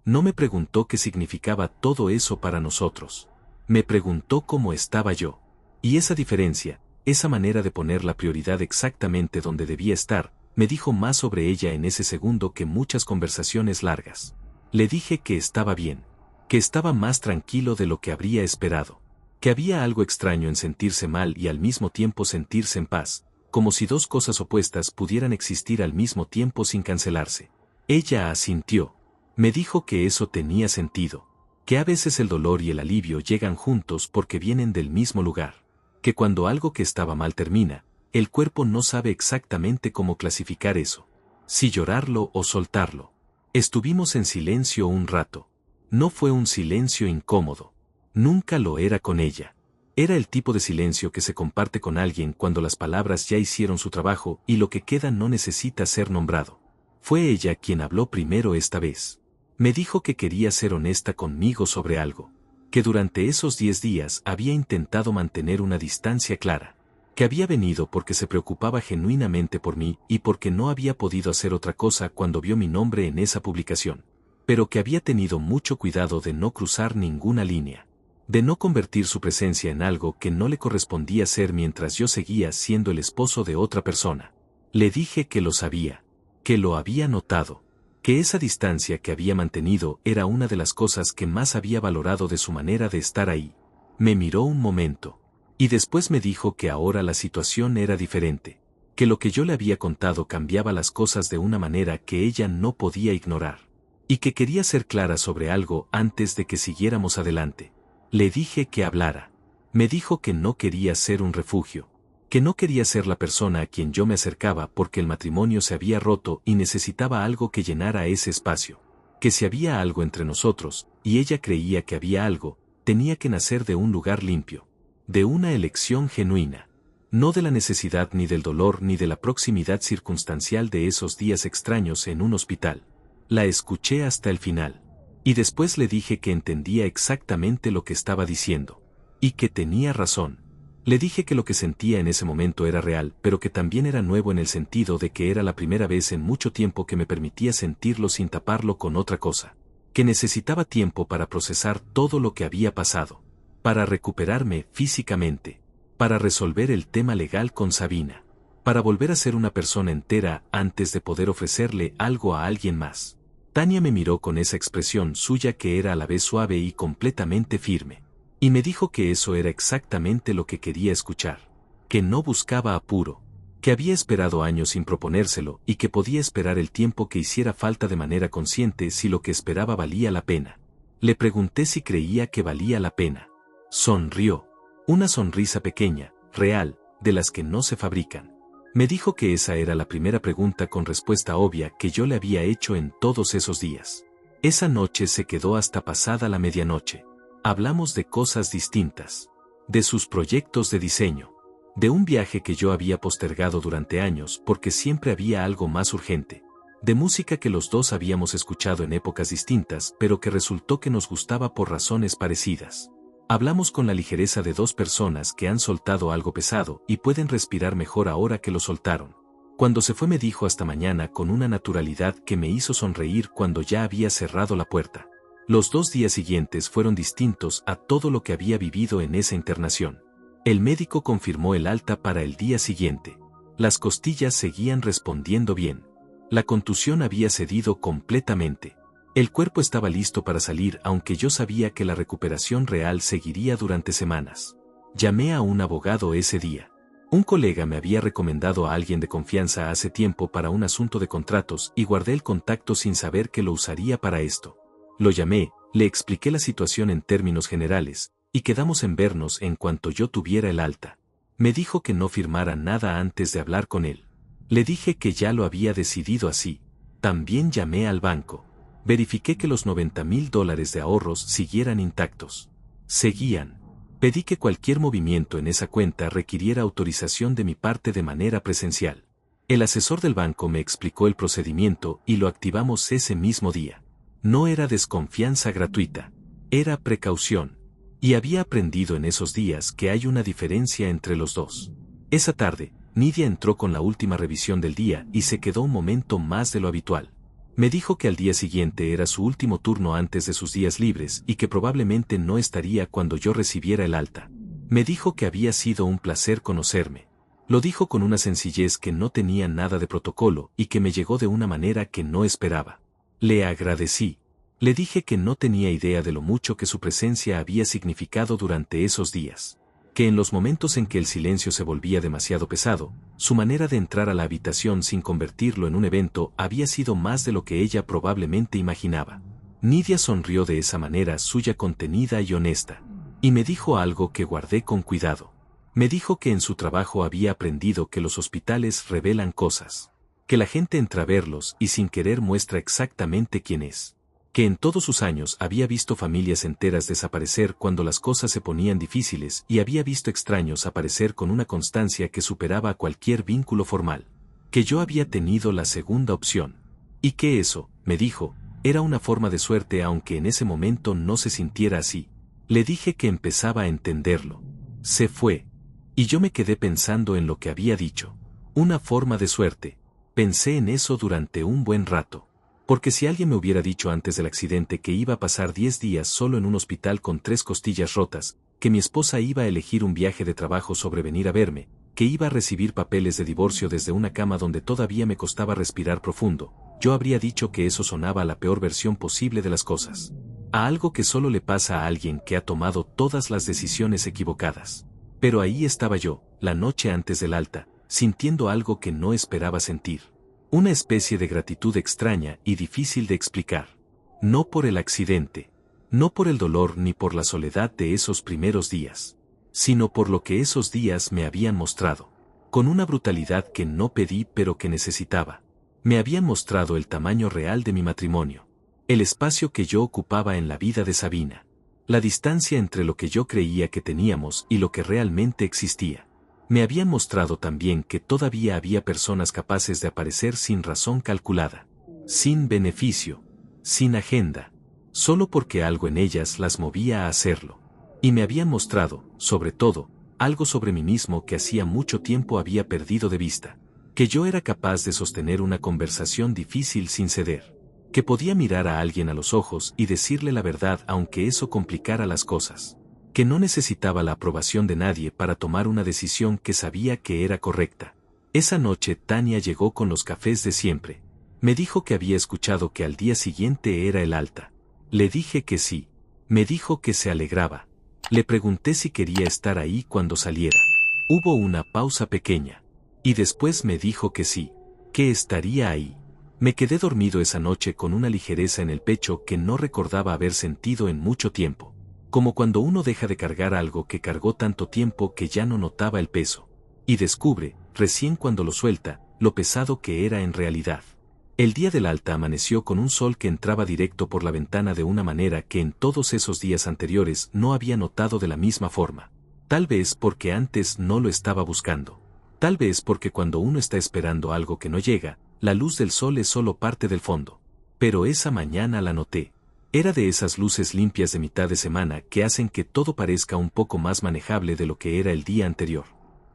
No me preguntó qué significaba todo eso para nosotros. Me preguntó cómo estaba yo. Y esa diferencia, esa manera de poner la prioridad exactamente donde debía estar, me dijo más sobre ella en ese segundo que muchas conversaciones largas. Le dije que estaba bien, que estaba más tranquilo de lo que habría esperado, que había algo extraño en sentirse mal y al mismo tiempo sentirse en paz, como si 2 cosas opuestas pudieran existir al mismo tiempo sin cancelarse. Ella asintió. Me dijo que eso tenía sentido, que a veces el dolor y el alivio llegan juntos porque vienen del mismo lugar, que cuando algo que estaba mal termina, el cuerpo no sabe exactamente cómo clasificar eso, si llorarlo o soltarlo. Estuvimos en silencio un rato. No fue un silencio incómodo. Nunca lo era con ella. Era el tipo de silencio que se comparte con alguien cuando las palabras ya hicieron su trabajo y lo que queda no necesita ser nombrado. Fue ella quien habló primero esta vez. Me dijo que quería ser honesta conmigo sobre algo, que durante esos 10 días había intentado mantener una distancia clara, que había venido porque se preocupaba genuinamente por mí y porque no había podido hacer otra cosa cuando vio mi nombre en esa publicación, pero que había tenido mucho cuidado de no cruzar ninguna línea, de no convertir su presencia en algo que no le correspondía ser mientras yo seguía siendo el esposo de otra persona. Le dije que lo sabía, que lo había notado, que esa distancia que había mantenido era una de las cosas que más había valorado de su manera de estar ahí. Me miró un momento. Y después me dijo que ahora la situación era diferente, que lo que yo le había contado cambiaba las cosas de una manera que ella no podía ignorar, y que quería ser clara sobre algo antes de que siguiéramos adelante. Le dije que hablara. Me dijo que no quería ser un refugio, que no quería ser la persona a quien yo me acercaba porque el matrimonio se había roto y necesitaba algo que llenara ese espacio, que si había algo entre nosotros, y ella creía que había algo, tenía que nacer de un lugar limpio, de una elección genuina, no de la necesidad ni del dolor ni de la proximidad circunstancial de esos días extraños en un hospital. La escuché hasta el final, y después le dije que entendía exactamente lo que estaba diciendo, y que tenía razón. Le dije que lo que sentía en ese momento era real, pero que también era nuevo en el sentido de que era la primera vez en mucho tiempo que me permitía sentirlo sin taparlo con otra cosa, que necesitaba tiempo para procesar todo lo que había pasado, para recuperarme físicamente, para resolver el tema legal con Sabina, para volver a ser una persona entera antes de poder ofrecerle algo a alguien más. Tania me miró con esa expresión suya que era a la vez suave y completamente firme, y me dijo que eso era exactamente lo que quería escuchar, que no buscaba apuro, que había esperado años sin proponérselo y que podía esperar el tiempo que hiciera falta de manera consciente si lo que esperaba valía la pena. Le pregunté si creía que valía la pena. Sonrió. Una sonrisa pequeña, real, de las que no se fabrican. Me dijo que esa era la primera pregunta con respuesta obvia que yo le había hecho en todos esos días. Esa noche se quedó hasta pasada la medianoche. Hablamos de cosas distintas. De sus proyectos de diseño. De un viaje que yo había postergado durante años porque siempre había algo más urgente. De música que los dos habíamos escuchado en épocas distintas pero que resultó que nos gustaba por razones parecidas. Hablamos con la ligereza de dos personas que han soltado algo pesado y pueden respirar mejor ahora que lo soltaron. Cuando se fue me dijo hasta mañana con una naturalidad que me hizo sonreír cuando ya había cerrado la puerta. Los 2 días siguientes fueron distintos a todo lo que había vivido en esa internación. El médico confirmó el alta para el día siguiente. Las costillas seguían respondiendo bien. La contusión había cedido completamente. El cuerpo estaba listo para salir aunque yo sabía que la recuperación real seguiría durante semanas. Llamé a un abogado ese día. Un colega me había recomendado a alguien de confianza hace tiempo para un asunto de contratos y guardé el contacto sin saber que lo usaría para esto. Lo llamé, le expliqué la situación en términos generales, y quedamos en vernos en cuanto yo tuviera el alta. Me dijo que no firmara nada antes de hablar con él. Le dije que ya lo había decidido así. También llamé al banco. Verifiqué que los $90,000 de ahorros siguieran intactos. Seguían. Pedí que cualquier movimiento en esa cuenta requiriera autorización de mi parte de manera presencial. El asesor del banco me explicó el procedimiento y lo activamos ese mismo día. No era desconfianza gratuita. Era precaución. Y había aprendido en esos días que hay una diferencia entre los dos. Esa tarde, Nidia entró con la última revisión del día y se quedó un momento más de lo habitual. Me dijo que al día siguiente era su último turno antes de sus días libres y que probablemente no estaría cuando yo recibiera el alta. Me dijo que había sido un placer conocerme. Lo dijo con una sencillez que no tenía nada de protocolo y que me llegó de una manera que no esperaba. Le agradecí. Le dije que no tenía idea de lo mucho que su presencia había significado durante esos días. Que en los momentos en que el silencio se volvía demasiado pesado, su manera de entrar a la habitación sin convertirlo en un evento había sido más de lo que ella probablemente imaginaba. Nidia sonrió de esa manera suya contenida y honesta. Y me dijo algo que guardé con cuidado. Me dijo que en su trabajo había aprendido que los hospitales revelan cosas. Que la gente entra a verlos y sin querer muestra exactamente quién es. Que en todos sus años había visto familias enteras desaparecer cuando las cosas se ponían difíciles y había visto extraños aparecer con una constancia que superaba a cualquier vínculo formal. Que yo había tenido la segunda opción. Y que eso, me dijo, era una forma de suerte aunque en ese momento no se sintiera así. Le dije que empezaba a entenderlo. Se fue. Y yo me quedé pensando en lo que había dicho. Una forma de suerte. Pensé en eso durante un buen rato. Porque si alguien me hubiera dicho antes del accidente que iba a pasar 10 días solo en un hospital con 3 costillas rotas, que mi esposa iba a elegir un viaje de trabajo sobre venir a verme, que iba a recibir papeles de divorcio desde una cama donde todavía me costaba respirar profundo, yo habría dicho que eso sonaba a la peor versión posible de las cosas. A algo que solo le pasa a alguien que ha tomado todas las decisiones equivocadas. Pero ahí estaba yo, la noche antes del alta, sintiendo algo que no esperaba sentir. Una especie de gratitud extraña y difícil de explicar. No por el accidente, no por el dolor ni por la soledad de esos primeros días, sino por lo que esos días me habían mostrado. Con una brutalidad que no pedí pero que necesitaba. Me habían mostrado el tamaño real de mi matrimonio. El espacio que yo ocupaba en la vida de Sabina. La distancia entre lo que yo creía que teníamos y lo que realmente existía. Me habían mostrado también que todavía había personas capaces de aparecer sin razón calculada, sin beneficio, sin agenda, solo porque algo en ellas las movía a hacerlo. Y me habían mostrado, sobre todo, algo sobre mí mismo que hacía mucho tiempo había perdido de vista, que yo era capaz de sostener una conversación difícil sin ceder, que podía mirar a alguien a los ojos y decirle la verdad aunque eso complicara las cosas. que no necesitaba la aprobación de nadie para tomar una decisión que sabía que era correcta. Esa noche Tania llegó con los cafés de siempre. Me dijo que había escuchado que al día siguiente era el alta. Le dije que sí. Me dijo que se alegraba. Le pregunté si quería estar ahí cuando saliera. Hubo una pausa pequeña. Y después me dijo que sí, que estaría ahí. Me quedé dormido esa noche con una ligereza en el pecho que no recordaba haber sentido en mucho tiempo. Como cuando uno deja de cargar algo que cargó tanto tiempo que ya no notaba el peso. Y descubre, recién cuando lo suelta, lo pesado que era en realidad. El día del alta amaneció con un sol que entraba directo por la ventana de una manera que en todos esos días anteriores no había notado de la misma forma. Tal vez porque antes no lo estaba buscando. Tal vez porque cuando uno está esperando algo que no llega, la luz del sol es solo parte del fondo. Pero esa mañana la noté. Era de esas luces limpias de mitad de semana que hacen que todo parezca un poco más manejable de lo que era el día anterior.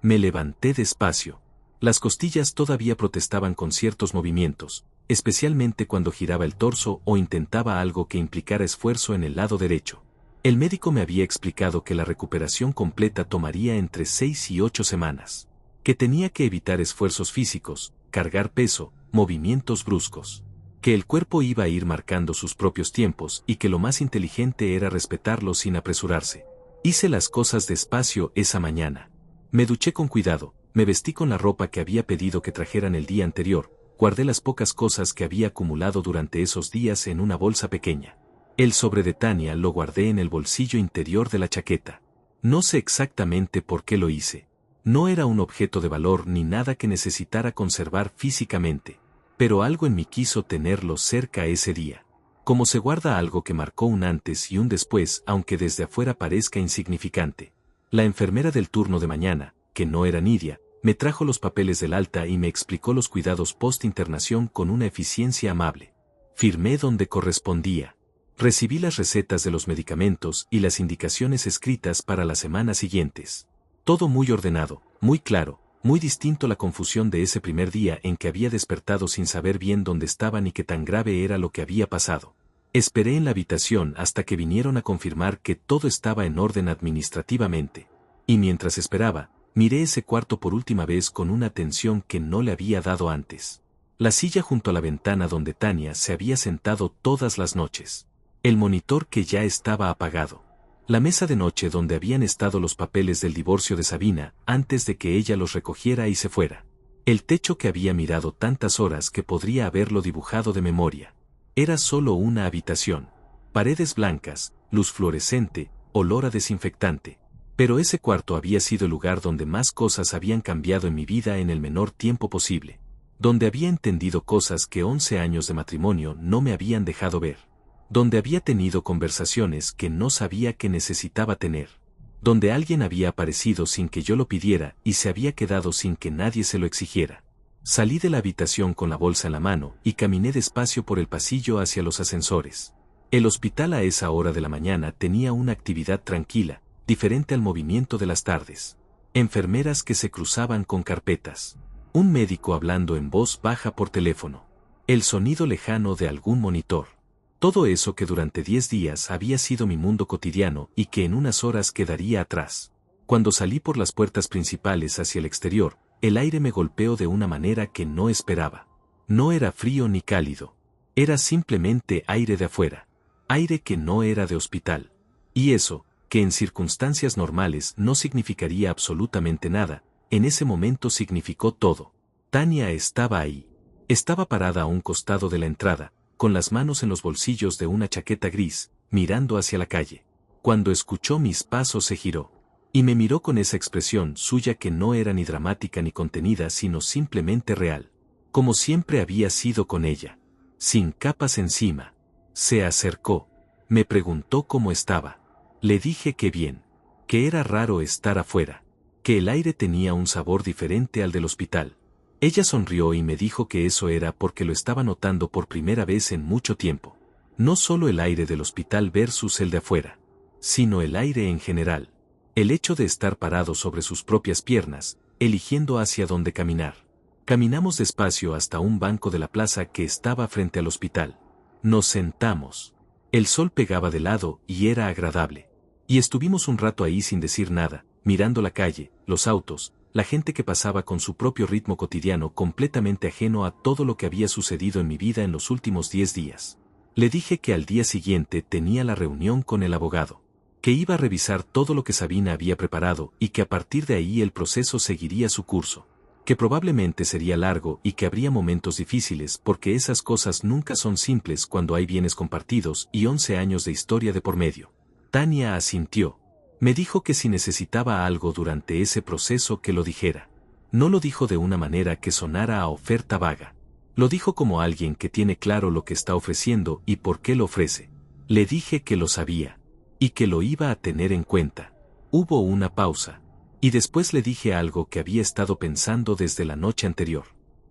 Me levanté despacio. Las costillas todavía protestaban con ciertos movimientos, especialmente cuando giraba el torso o intentaba algo que implicara esfuerzo en el lado derecho. El médico me había explicado que la recuperación completa tomaría entre 6 y 8 semanas. Que tenía que evitar esfuerzos físicos, cargar peso, movimientos bruscos. Que el cuerpo iba a ir marcando sus propios tiempos y que lo más inteligente era respetarlos sin apresurarse. Hice las cosas despacio esa mañana. Me duché con cuidado, me vestí con la ropa que había pedido que trajeran el día anterior, guardé las pocas cosas que había acumulado durante esos días en una bolsa pequeña. El sobre de Tania lo guardé en el bolsillo interior de la chaqueta. No sé exactamente por qué lo hice. No era un objeto de valor ni nada que necesitara conservar físicamente, pero algo en mí quiso tenerlo cerca ese día. Como se guarda algo que marcó un antes y un después, aunque desde afuera parezca insignificante. La enfermera del turno de mañana, que no era Nidia, me trajo los papeles del alta y me explicó los cuidados post-internación con una eficiencia amable. Firmé donde correspondía. Recibí las recetas de los medicamentos y las indicaciones escritas para las semanas siguientes. Todo muy ordenado, muy claro, muy distinto a la confusión de ese primer día en que había despertado sin saber bien dónde estaba ni qué tan grave era lo que había pasado. Esperé en la habitación hasta que vinieron a confirmar que todo estaba en orden administrativamente. Y mientras esperaba, miré ese cuarto por última vez con una atención que no le había dado antes. La silla junto a la ventana donde Tania se había sentado todas las noches. El monitor que ya estaba apagado. La mesa de noche donde habían estado los papeles del divorcio de Sabina antes de que ella los recogiera y se fuera. El techo que había mirado tantas horas que podría haberlo dibujado de memoria. Era solo una habitación. Paredes blancas, luz fluorescente, olor a desinfectante. Pero ese cuarto había sido el lugar donde más cosas habían cambiado en mi vida en el menor tiempo posible. Donde había entendido cosas que 11 años de matrimonio no me habían dejado ver. Donde había tenido conversaciones que no sabía que necesitaba tener. Donde alguien había aparecido sin que yo lo pidiera y se había quedado sin que nadie se lo exigiera. Salí de la habitación con la bolsa en la mano y caminé despacio por el pasillo hacia los ascensores. El hospital a esa hora de la mañana tenía una actividad tranquila, diferente al movimiento de las tardes. Enfermeras que se cruzaban con carpetas. Un médico hablando en voz baja por teléfono. El sonido lejano de algún monitor. Todo eso que durante 10 días había sido mi mundo cotidiano y que en unas horas quedaría atrás. Cuando salí por las puertas principales hacia el exterior, el aire me golpeó de una manera que no esperaba. No era frío ni cálido. Era simplemente aire de afuera. Aire que no era de hospital. Y eso, que en circunstancias normales no significaría absolutamente nada, en ese momento significó todo. Tania estaba ahí. Estaba parada a un costado de la entrada, con las manos en los bolsillos de una chaqueta gris, mirando hacia la calle. Cuando escuchó mis pasos se giró. Y me miró con esa expresión suya que no era ni dramática ni contenida sino simplemente real. Como siempre había sido con ella. Sin capas encima. Se acercó. Me preguntó cómo estaba. Le dije que bien. Que era raro estar afuera. Que el aire tenía un sabor diferente al del hospital. Ella sonrió y me dijo que eso era porque lo estaba notando por primera vez en mucho tiempo. No solo el aire del hospital versus el de afuera, sino el aire en general. El hecho de estar parado sobre sus propias piernas, eligiendo hacia dónde caminar. Caminamos despacio hasta un banco de la plaza que estaba frente al hospital. Nos sentamos. El sol pegaba de lado y era agradable. Y estuvimos un rato ahí sin decir nada, mirando la calle, los autos, la gente que pasaba con su propio ritmo cotidiano completamente ajeno a todo lo que había sucedido en mi vida en los últimos 10 días. Le dije que al día siguiente tenía la reunión con el abogado, que iba a revisar todo lo que Sabina había preparado y que a partir de ahí el proceso seguiría su curso, que probablemente sería largo y que habría momentos difíciles porque esas cosas nunca son simples cuando hay bienes compartidos y 11 años de historia de por medio. Tania asintió. Me dijo que si necesitaba algo durante ese proceso que lo dijera. No lo dijo de una manera que sonara a oferta vaga. Lo dijo como alguien que tiene claro lo que está ofreciendo y por qué lo ofrece. Le dije que lo sabía. Y que lo iba a tener en cuenta. Hubo una pausa. Y después le dije algo que había estado pensando desde la noche anterior.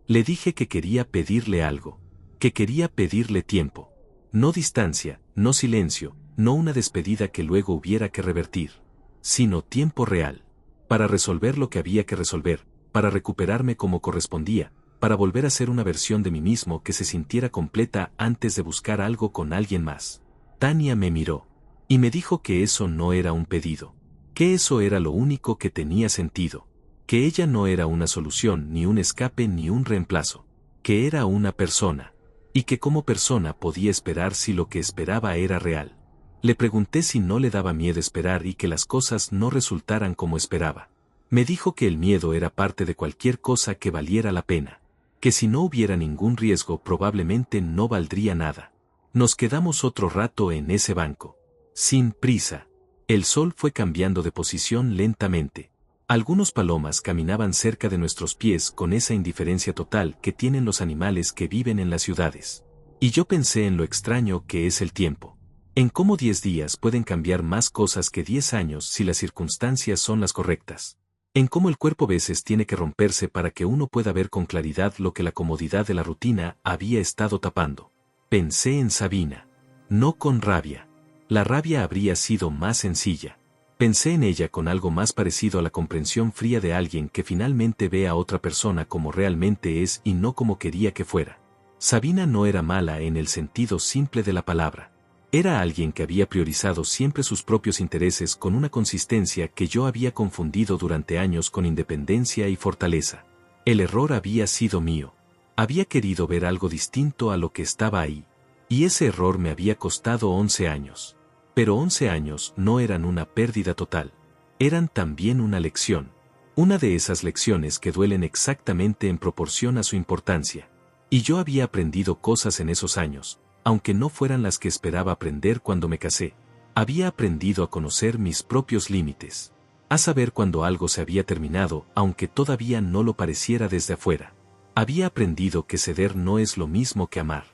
Le dije que quería pedirle algo. Que quería pedirle tiempo. No distancia, no silencio, no una despedida que luego hubiera que revertir. Sino tiempo real. Para resolver lo que había que resolver, para recuperarme como correspondía, para volver a ser una versión de mí mismo que se sintiera completa antes de buscar algo con alguien más. Tania me miró. Y me dijo que eso no era un pedido. Que eso era lo único que tenía sentido. Que ella no era una solución, ni un escape, ni un reemplazo. Que era una persona. Y que como persona podía esperar si lo que esperaba era real. Le pregunté si no le daba miedo esperar y que las cosas no resultaran como esperaba. Me dijo que el miedo era parte de cualquier cosa que valiera la pena. Que si no hubiera ningún riesgo probablemente no valdría nada. Nos quedamos otro rato en ese banco. Sin prisa. El sol fue cambiando de posición lentamente. Algunos palomas caminaban cerca de nuestros pies con esa indiferencia total que tienen los animales que viven en las ciudades. Y yo pensé en lo extraño que es el tiempo. En cómo 10 días pueden cambiar más cosas que 10 años si las circunstancias son las correctas. En cómo el cuerpo a veces tiene que romperse para que uno pueda ver con claridad lo que la comodidad de la rutina había estado tapando. Pensé en Sabina. No con rabia. La rabia habría sido más sencilla. Pensé en ella con algo más parecido a la comprensión fría de alguien que finalmente ve a otra persona como realmente es y no como quería que fuera. Sabina no era mala en el sentido simple de la palabra. Era alguien que había priorizado siempre sus propios intereses con una consistencia que yo había confundido durante años con independencia y fortaleza. El error había sido mío. Había querido ver algo distinto a lo que estaba ahí. Y ese error me había costado 11 años. Pero 11 años no eran una pérdida total. Eran también una lección. Una de esas lecciones que duelen exactamente en proporción a su importancia. Y yo había aprendido cosas en esos años, aunque no fueran las que esperaba aprender cuando me casé. Había aprendido a conocer mis propios límites. A saber cuando algo se había terminado, aunque todavía no lo pareciera desde afuera. Había aprendido que ceder no es lo mismo que amar.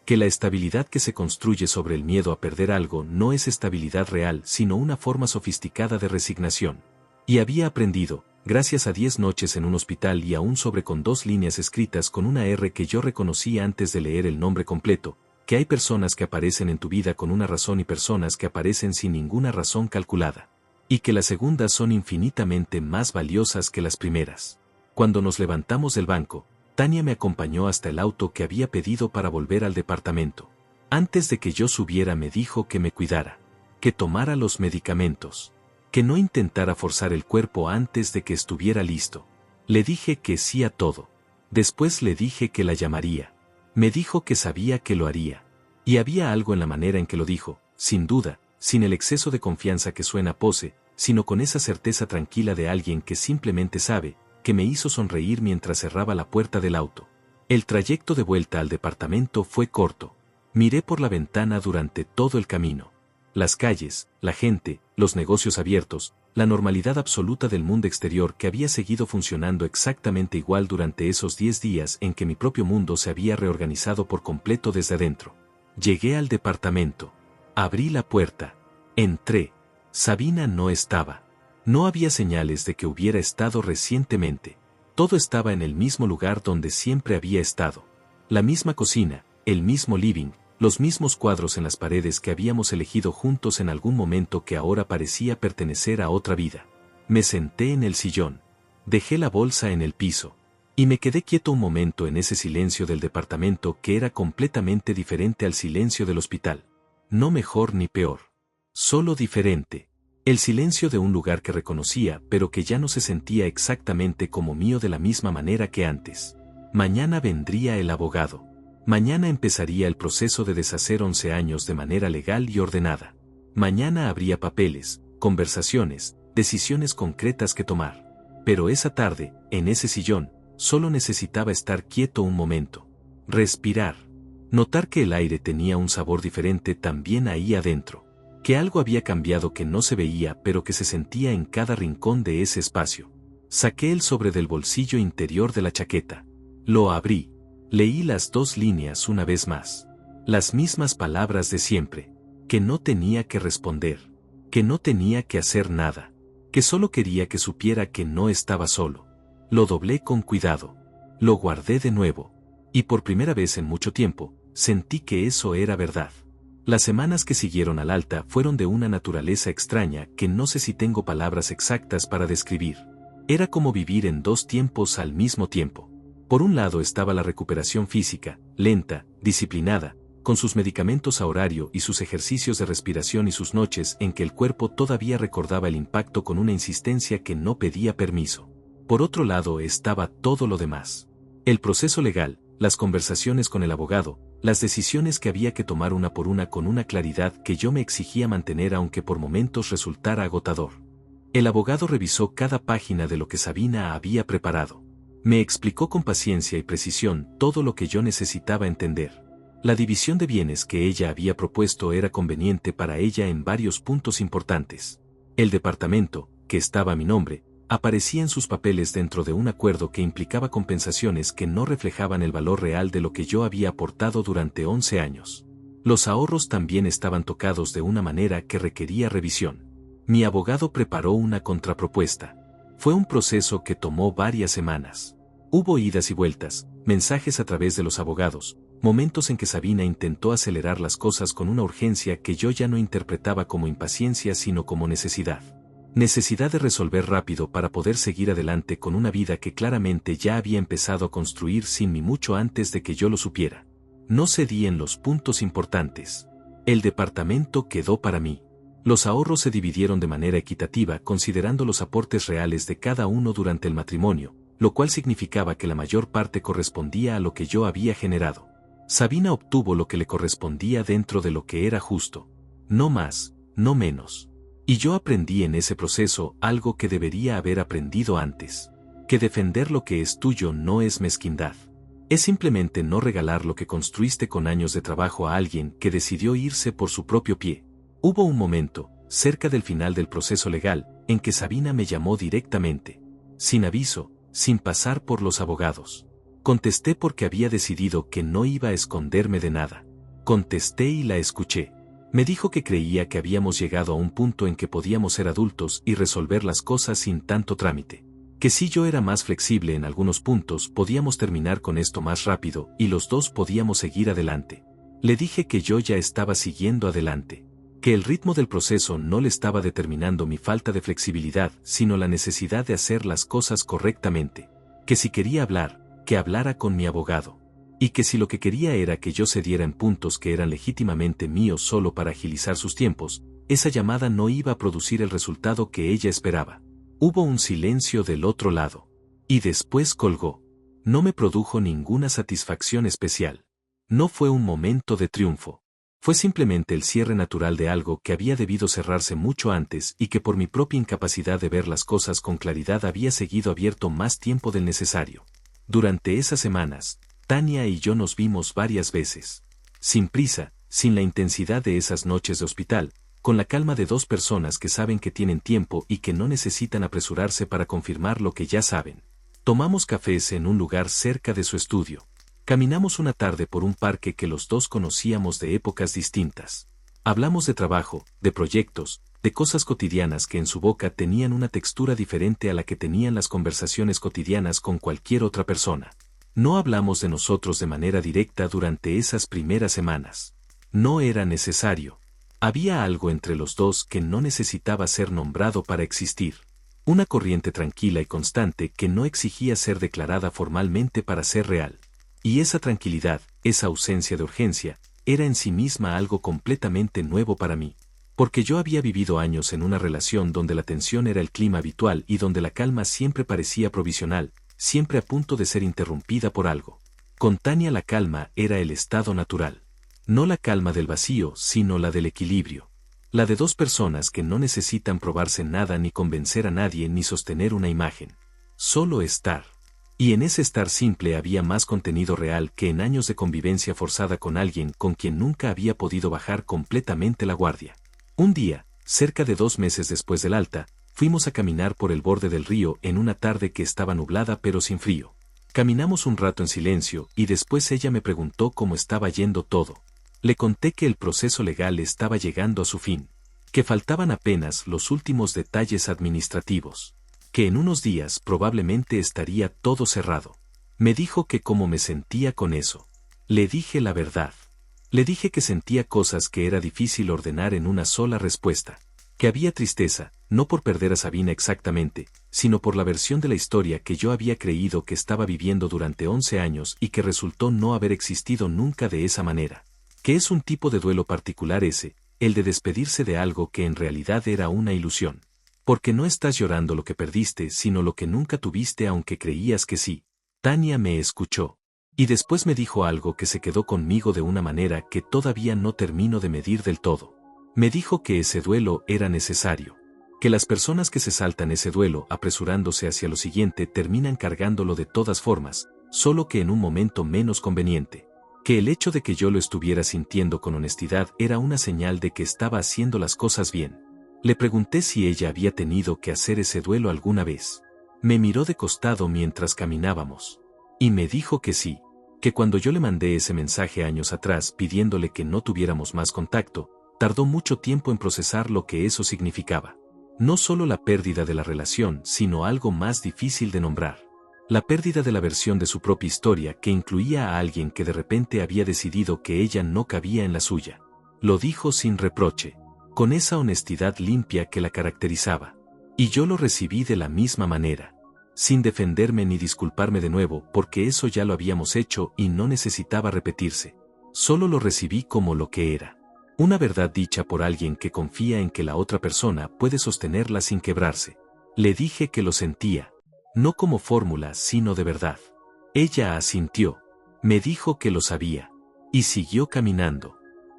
Que la estabilidad que se construye sobre el miedo a perder algo no es estabilidad real, sino una forma sofisticada de resignación. Y había aprendido, gracias a 10 noches en un hospital y a un sobre con 2 líneas escritas con una R que yo reconocí antes de leer el nombre completo, que hay personas que aparecen en tu vida con una razón y personas que aparecen sin ninguna razón calculada. Y que las segundas son infinitamente más valiosas que las primeras. Cuando nos levantamos del banco, Tania me acompañó hasta el auto que había pedido para volver al departamento. Antes de que yo subiera me dijo que me cuidara, que tomara los medicamentos, que no intentara forzar el cuerpo antes de que estuviera listo. Le dije que sí a todo. Después le dije que la llamaría. Me dijo que sabía que lo haría. Y había algo en la manera en que lo dijo, sin duda, sin el exceso de confianza que suena pose, sino con esa certeza tranquila de alguien que simplemente sabe, que me hizo sonreír mientras cerraba la puerta del auto. El trayecto de vuelta al departamento fue corto. Miré por la ventana durante todo el camino. Las calles, la gente, los negocios abiertos, la normalidad absoluta del mundo exterior que había seguido funcionando exactamente igual durante esos 10 días en que mi propio mundo se había reorganizado por completo desde adentro. Llegué al departamento. Abrí la puerta. Entré. Sabina no estaba. No había señales de que hubiera estado recientemente. Todo estaba en el mismo lugar donde siempre había estado. La misma cocina, el mismo living, los mismos cuadros en las paredes que habíamos elegido juntos en algún momento que ahora parecía pertenecer a otra vida. Me senté en el sillón. Dejé la bolsa en el piso. Y me quedé quieto un momento en ese silencio del departamento que era completamente diferente al silencio del hospital. No mejor ni peor. Solo diferente. El silencio de un lugar que reconocía, pero que ya no se sentía exactamente como mío de la misma manera que antes. Mañana vendría el abogado. Mañana empezaría el proceso de deshacer 11 años de manera legal y ordenada. Mañana habría papeles, conversaciones, decisiones concretas que tomar. Pero esa tarde, en ese sillón, solo necesitaba estar quieto un momento. Respirar. Notar que el aire tenía un sabor diferente también ahí adentro. Que algo había cambiado que no se veía pero que se sentía en cada rincón de ese espacio. Saqué el sobre del bolsillo interior de la chaqueta. Lo abrí. Leí las 2 líneas una vez más. Las mismas palabras de siempre. Que no tenía que responder. Que no tenía que hacer nada. Que solo quería que supiera que no estaba solo. Lo doblé con cuidado. Lo guardé de nuevo. Y por primera vez en mucho tiempo, sentí que eso era verdad. Las semanas que siguieron al alta fueron de una naturaleza extraña que no sé si tengo palabras exactas para describir. Era como vivir en 2 tiempos al mismo tiempo. Por un lado estaba la recuperación física, lenta, disciplinada, con sus medicamentos a horario y sus ejercicios de respiración y sus noches en que el cuerpo todavía recordaba el impacto con una insistencia que no pedía permiso. Por otro lado estaba todo lo demás. El proceso legal, las conversaciones con el abogado, las decisiones que había que tomar una por una con una claridad que yo me exigía mantener aunque por momentos resultara agotador. El abogado revisó cada página de lo que Sabina había preparado. Me explicó con paciencia y precisión todo lo que yo necesitaba entender. La división de bienes que ella había propuesto era conveniente para ella en varios puntos importantes. El departamento, que estaba a mi nombre, aparecía en sus papeles dentro de un acuerdo que implicaba compensaciones que no reflejaban el valor real de lo que yo había aportado durante 11 años. Los ahorros también estaban tocados de una manera que requería revisión. Mi abogado preparó una contrapropuesta. Fue un proceso que tomó varias semanas. Hubo idas y vueltas, mensajes a través de los abogados, momentos en que Sabina intentó acelerar las cosas con una urgencia que yo ya no interpretaba como impaciencia sino como necesidad. Necesidad de resolver rápido para poder seguir adelante con una vida que claramente ya había empezado a construir sin mí mucho antes de que yo lo supiera. No cedí en los puntos importantes. El departamento quedó para mí. Los ahorros se dividieron de manera equitativa considerando los aportes reales de cada uno durante el matrimonio, lo cual significaba que la mayor parte correspondía a lo que yo había generado. Sabina obtuvo lo que le correspondía dentro de lo que era justo. No más, no menos. Y yo aprendí en ese proceso algo que debería haber aprendido antes. Que defender lo que es tuyo no es mezquindad. Es simplemente no regalar lo que construiste con años de trabajo a alguien que decidió irse por su propio pie. Hubo un momento, cerca del final del proceso legal, en que Sabina me llamó directamente. Sin aviso, sin pasar por los abogados. Contesté porque había decidido que no iba a esconderme de nada. Contesté y la escuché. Me dijo que creía que habíamos llegado a un punto en que podíamos ser adultos y resolver las cosas sin tanto trámite. Que si yo era más flexible en algunos puntos podíamos terminar con esto más rápido y los dos podíamos seguir adelante. Le dije que yo ya estaba siguiendo adelante. Que el ritmo del proceso no le estaba determinando mi falta de flexibilidad, sino la necesidad de hacer las cosas correctamente. Que si quería hablar, que hablara con mi abogado. Y que si lo que quería era que yo cediera en puntos que eran legítimamente míos solo para agilizar sus tiempos, esa llamada no iba a producir el resultado que ella esperaba. Hubo un silencio del otro lado. Y después colgó. No me produjo ninguna satisfacción especial. No fue un momento de triunfo. Fue simplemente el cierre natural de algo que había debido cerrarse mucho antes y que por mi propia incapacidad de ver las cosas con claridad había seguido abierto más tiempo del necesario. Durante esas semanas, Tania y yo nos vimos varias veces. Sin prisa, sin la intensidad de esas noches de hospital, con la calma de 2 personas que saben que tienen tiempo y que no necesitan apresurarse para confirmar lo que ya saben. Tomamos cafés en un lugar cerca de su estudio. Caminamos una tarde por un parque que los dos conocíamos de épocas distintas. Hablamos de trabajo, de proyectos, de cosas cotidianas que en su boca tenían una textura diferente a la que tenían las conversaciones cotidianas con cualquier otra persona. No hablamos de nosotros de manera directa durante esas primeras semanas. No era necesario. Había algo entre los dos que no necesitaba ser nombrado para existir. Una corriente tranquila y constante que no exigía ser declarada formalmente para ser real. Y esa tranquilidad, esa ausencia de urgencia, era en sí misma algo completamente nuevo para mí. Porque yo había vivido años en una relación donde la tensión era el clima habitual y donde la calma siempre parecía provisional, siempre a punto de ser interrumpida por algo. Con Tania la calma era el estado natural. No la calma del vacío, sino la del equilibrio. La de dos personas que no necesitan probarse nada ni convencer a nadie ni sostener una imagen. Solo estar. Y en ese estar simple había más contenido real que en años de convivencia forzada con alguien con quien nunca había podido bajar completamente la guardia. Un día, cerca de 2 meses después del alta, fuimos a caminar por el borde del río en una tarde que estaba nublada pero sin frío. Caminamos un rato en silencio y después ella me preguntó cómo estaba yendo todo. Le conté que el proceso legal estaba llegando a su fin, que faltaban apenas los últimos detalles administrativos, que en unos días probablemente estaría todo cerrado. Me dijo que cómo me sentía con eso. Le dije la verdad. Le dije que sentía cosas que era difícil ordenar en una sola respuesta, que había tristeza, no por perder a Sabina exactamente, sino por la versión de la historia que yo había creído que estaba viviendo durante 11 años y que resultó no haber existido nunca de esa manera. Que es un tipo de duelo particular ese, el de despedirse de algo que en realidad era una ilusión. Porque no estás llorando lo que perdiste, sino lo que nunca tuviste aunque creías que sí. Tania me escuchó. Y después me dijo algo que se quedó conmigo de una manera que todavía no termino de medir del todo. Me dijo que ese duelo era necesario. Que las personas que se saltan ese duelo apresurándose hacia lo siguiente terminan cargándolo de todas formas, solo que en un momento menos conveniente. Que el hecho de que yo lo estuviera sintiendo con honestidad era una señal de que estaba haciendo las cosas bien. Le pregunté si ella había tenido que hacer ese duelo alguna vez. Me miró de costado mientras caminábamos. Y me dijo que sí, que cuando yo le mandé ese mensaje años atrás pidiéndole que no tuviéramos más contacto, tardó mucho tiempo en procesar lo que eso significaba. No solo la pérdida de la relación, sino algo más difícil de nombrar. La pérdida de la versión de su propia historia que incluía a alguien que de repente había decidido que ella no cabía en la suya. Lo dijo sin reproche, con esa honestidad limpia que la caracterizaba. Y yo lo recibí de la misma manera, sin defenderme ni disculparme de nuevo porque eso ya lo habíamos hecho y no necesitaba repetirse. Solo lo recibí como lo que era. Una verdad dicha por alguien que confía en que la otra persona puede sostenerla sin quebrarse. Le dije que lo sentía. No como fórmula, sino de verdad. Ella asintió. Me dijo que lo sabía. Y siguió caminando.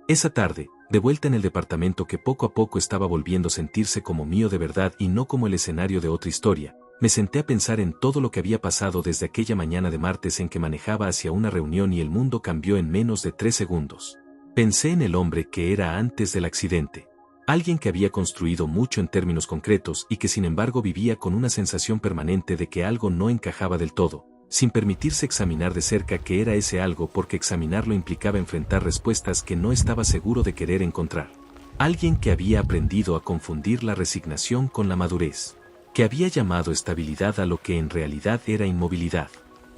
Esa tarde, de vuelta en el departamento que poco a poco estaba volviendo a sentirse como mío de verdad y no como el escenario de otra historia, me senté a pensar en todo lo que había pasado desde aquella mañana de martes en que manejaba hacia una reunión y el mundo cambió en menos de 3 segundos. Pensé en el hombre que era antes del accidente. Alguien que había construido mucho en términos concretos y que sin embargo vivía con una sensación permanente de que algo no encajaba del todo, sin permitirse examinar de cerca qué era ese algo porque examinarlo implicaba enfrentar respuestas que no estaba seguro de querer encontrar. Alguien que había aprendido a confundir la resignación con la madurez, que había llamado estabilidad a lo que en realidad era inmovilidad.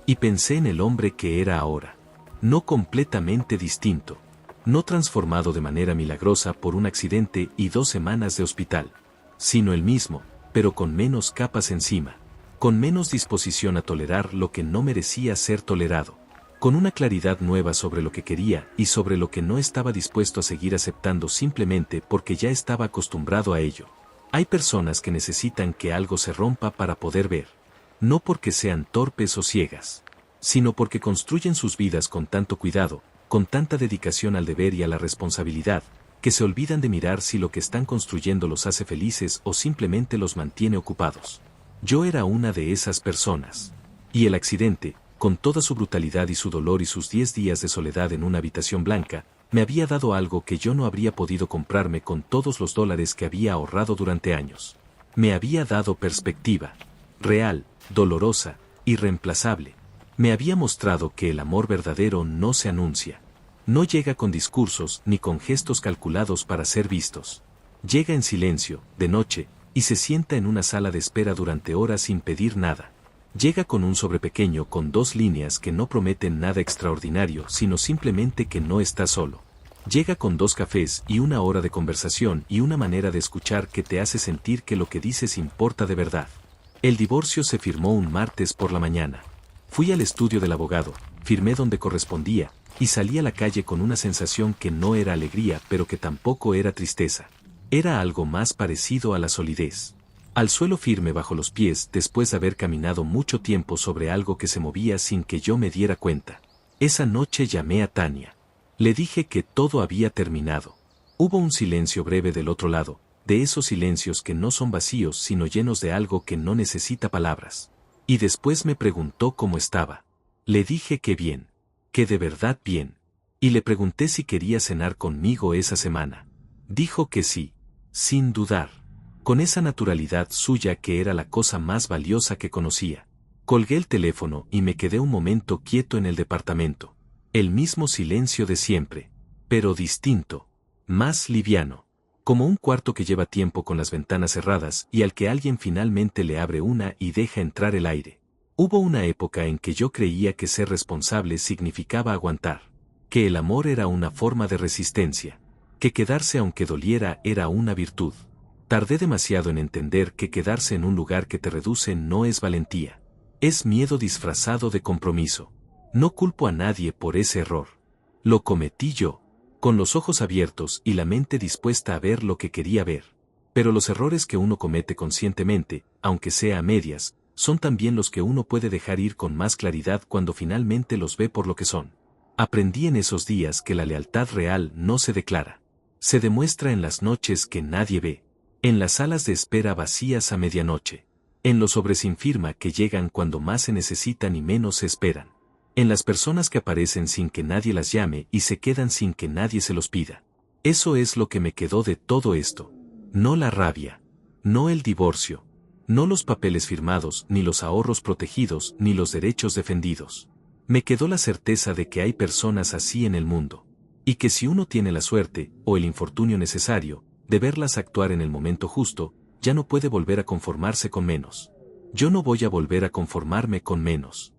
Y pensé en el hombre que era ahora. No completamente distinto. No transformado de manera milagrosa por un accidente y 2 semanas de hospital, sino el mismo, pero con menos capas encima, con menos disposición a tolerar lo que no merecía ser tolerado, con una claridad nueva sobre lo que quería y sobre lo que no estaba dispuesto a seguir aceptando simplemente porque ya estaba acostumbrado a ello. Hay personas que necesitan que algo se rompa para poder ver, no porque sean torpes o ciegas, sino porque construyen sus vidas con tanto cuidado, con tanta dedicación al deber y a la responsabilidad, que se olvidan de mirar si lo que están construyendo los hace felices o simplemente los mantiene ocupados. Yo era una de esas personas. Y el accidente, con toda su brutalidad y su dolor y sus 10 días de soledad en una habitación blanca, me había dado algo que yo no habría podido comprarme con todos los dólares que había ahorrado durante años. Me había dado perspectiva. Real, dolorosa, irreemplazable. Me había mostrado que el amor verdadero no se anuncia. No llega con discursos ni con gestos calculados para ser vistos. Llega en silencio, de noche, y se sienta en una sala de espera durante horas sin pedir nada. Llega con un sobre pequeño con 2 líneas que no prometen nada extraordinario, sino simplemente que no está solo. Llega con 2 cafés y 1 hora de conversación y una manera de escuchar que te hace sentir que lo que dices importa de verdad. El divorcio se firmó un martes por la mañana. Fui al estudio del abogado, firmé donde correspondía, y salí a la calle con una sensación que no era alegría pero que tampoco era tristeza. Era algo más parecido a la solidez. Al suelo firme bajo los pies después de haber caminado mucho tiempo sobre algo que se movía sin que yo me diera cuenta. Esa noche llamé a Tania. Le dije que todo había terminado. Hubo un silencio breve del otro lado, de esos silencios que no son vacíos sino llenos de algo que no necesita palabras. Y después me preguntó cómo estaba. Le dije que bien, que de verdad bien. Y le pregunté si quería cenar conmigo esa semana. Dijo que sí, sin dudar, con esa naturalidad suya que era la cosa más valiosa que conocía. Colgué el teléfono y me quedé un momento quieto en el departamento. El mismo silencio de siempre, pero distinto, más liviano, como un cuarto que lleva tiempo con las ventanas cerradas y al que alguien finalmente le abre una y deja entrar el aire. Hubo una época en que yo creía que ser responsable significaba aguantar, que el amor era una forma de resistencia, que quedarse aunque doliera era una virtud. Tardé demasiado en entender que quedarse en un lugar que te reduce no es valentía. Es miedo disfrazado de compromiso. No culpo a nadie por ese error. Lo cometí yo, con los ojos abiertos y la mente dispuesta a ver lo que quería ver. Pero los errores que uno comete conscientemente, aunque sea a medias, son también los que uno puede dejar ir con más claridad cuando finalmente los ve por lo que son. Aprendí en esos días que la lealtad real no se declara. Se demuestra en las noches que nadie ve, en las salas de espera vacías a medianoche, en los sobres sin firma que llegan cuando más se necesitan y menos se esperan, en las personas que aparecen sin que nadie las llame y se quedan sin que nadie se los pida. Eso es lo que me quedó de todo esto. No la rabia, no el divorcio, no los papeles firmados, ni los ahorros protegidos, ni los derechos defendidos. Me quedó la certeza de que hay personas así en el mundo, y que si uno tiene la suerte, o el infortunio necesario, de verlas actuar en el momento justo, ya no puede volver a conformarse con menos. Yo no voy a volver a conformarme con menos.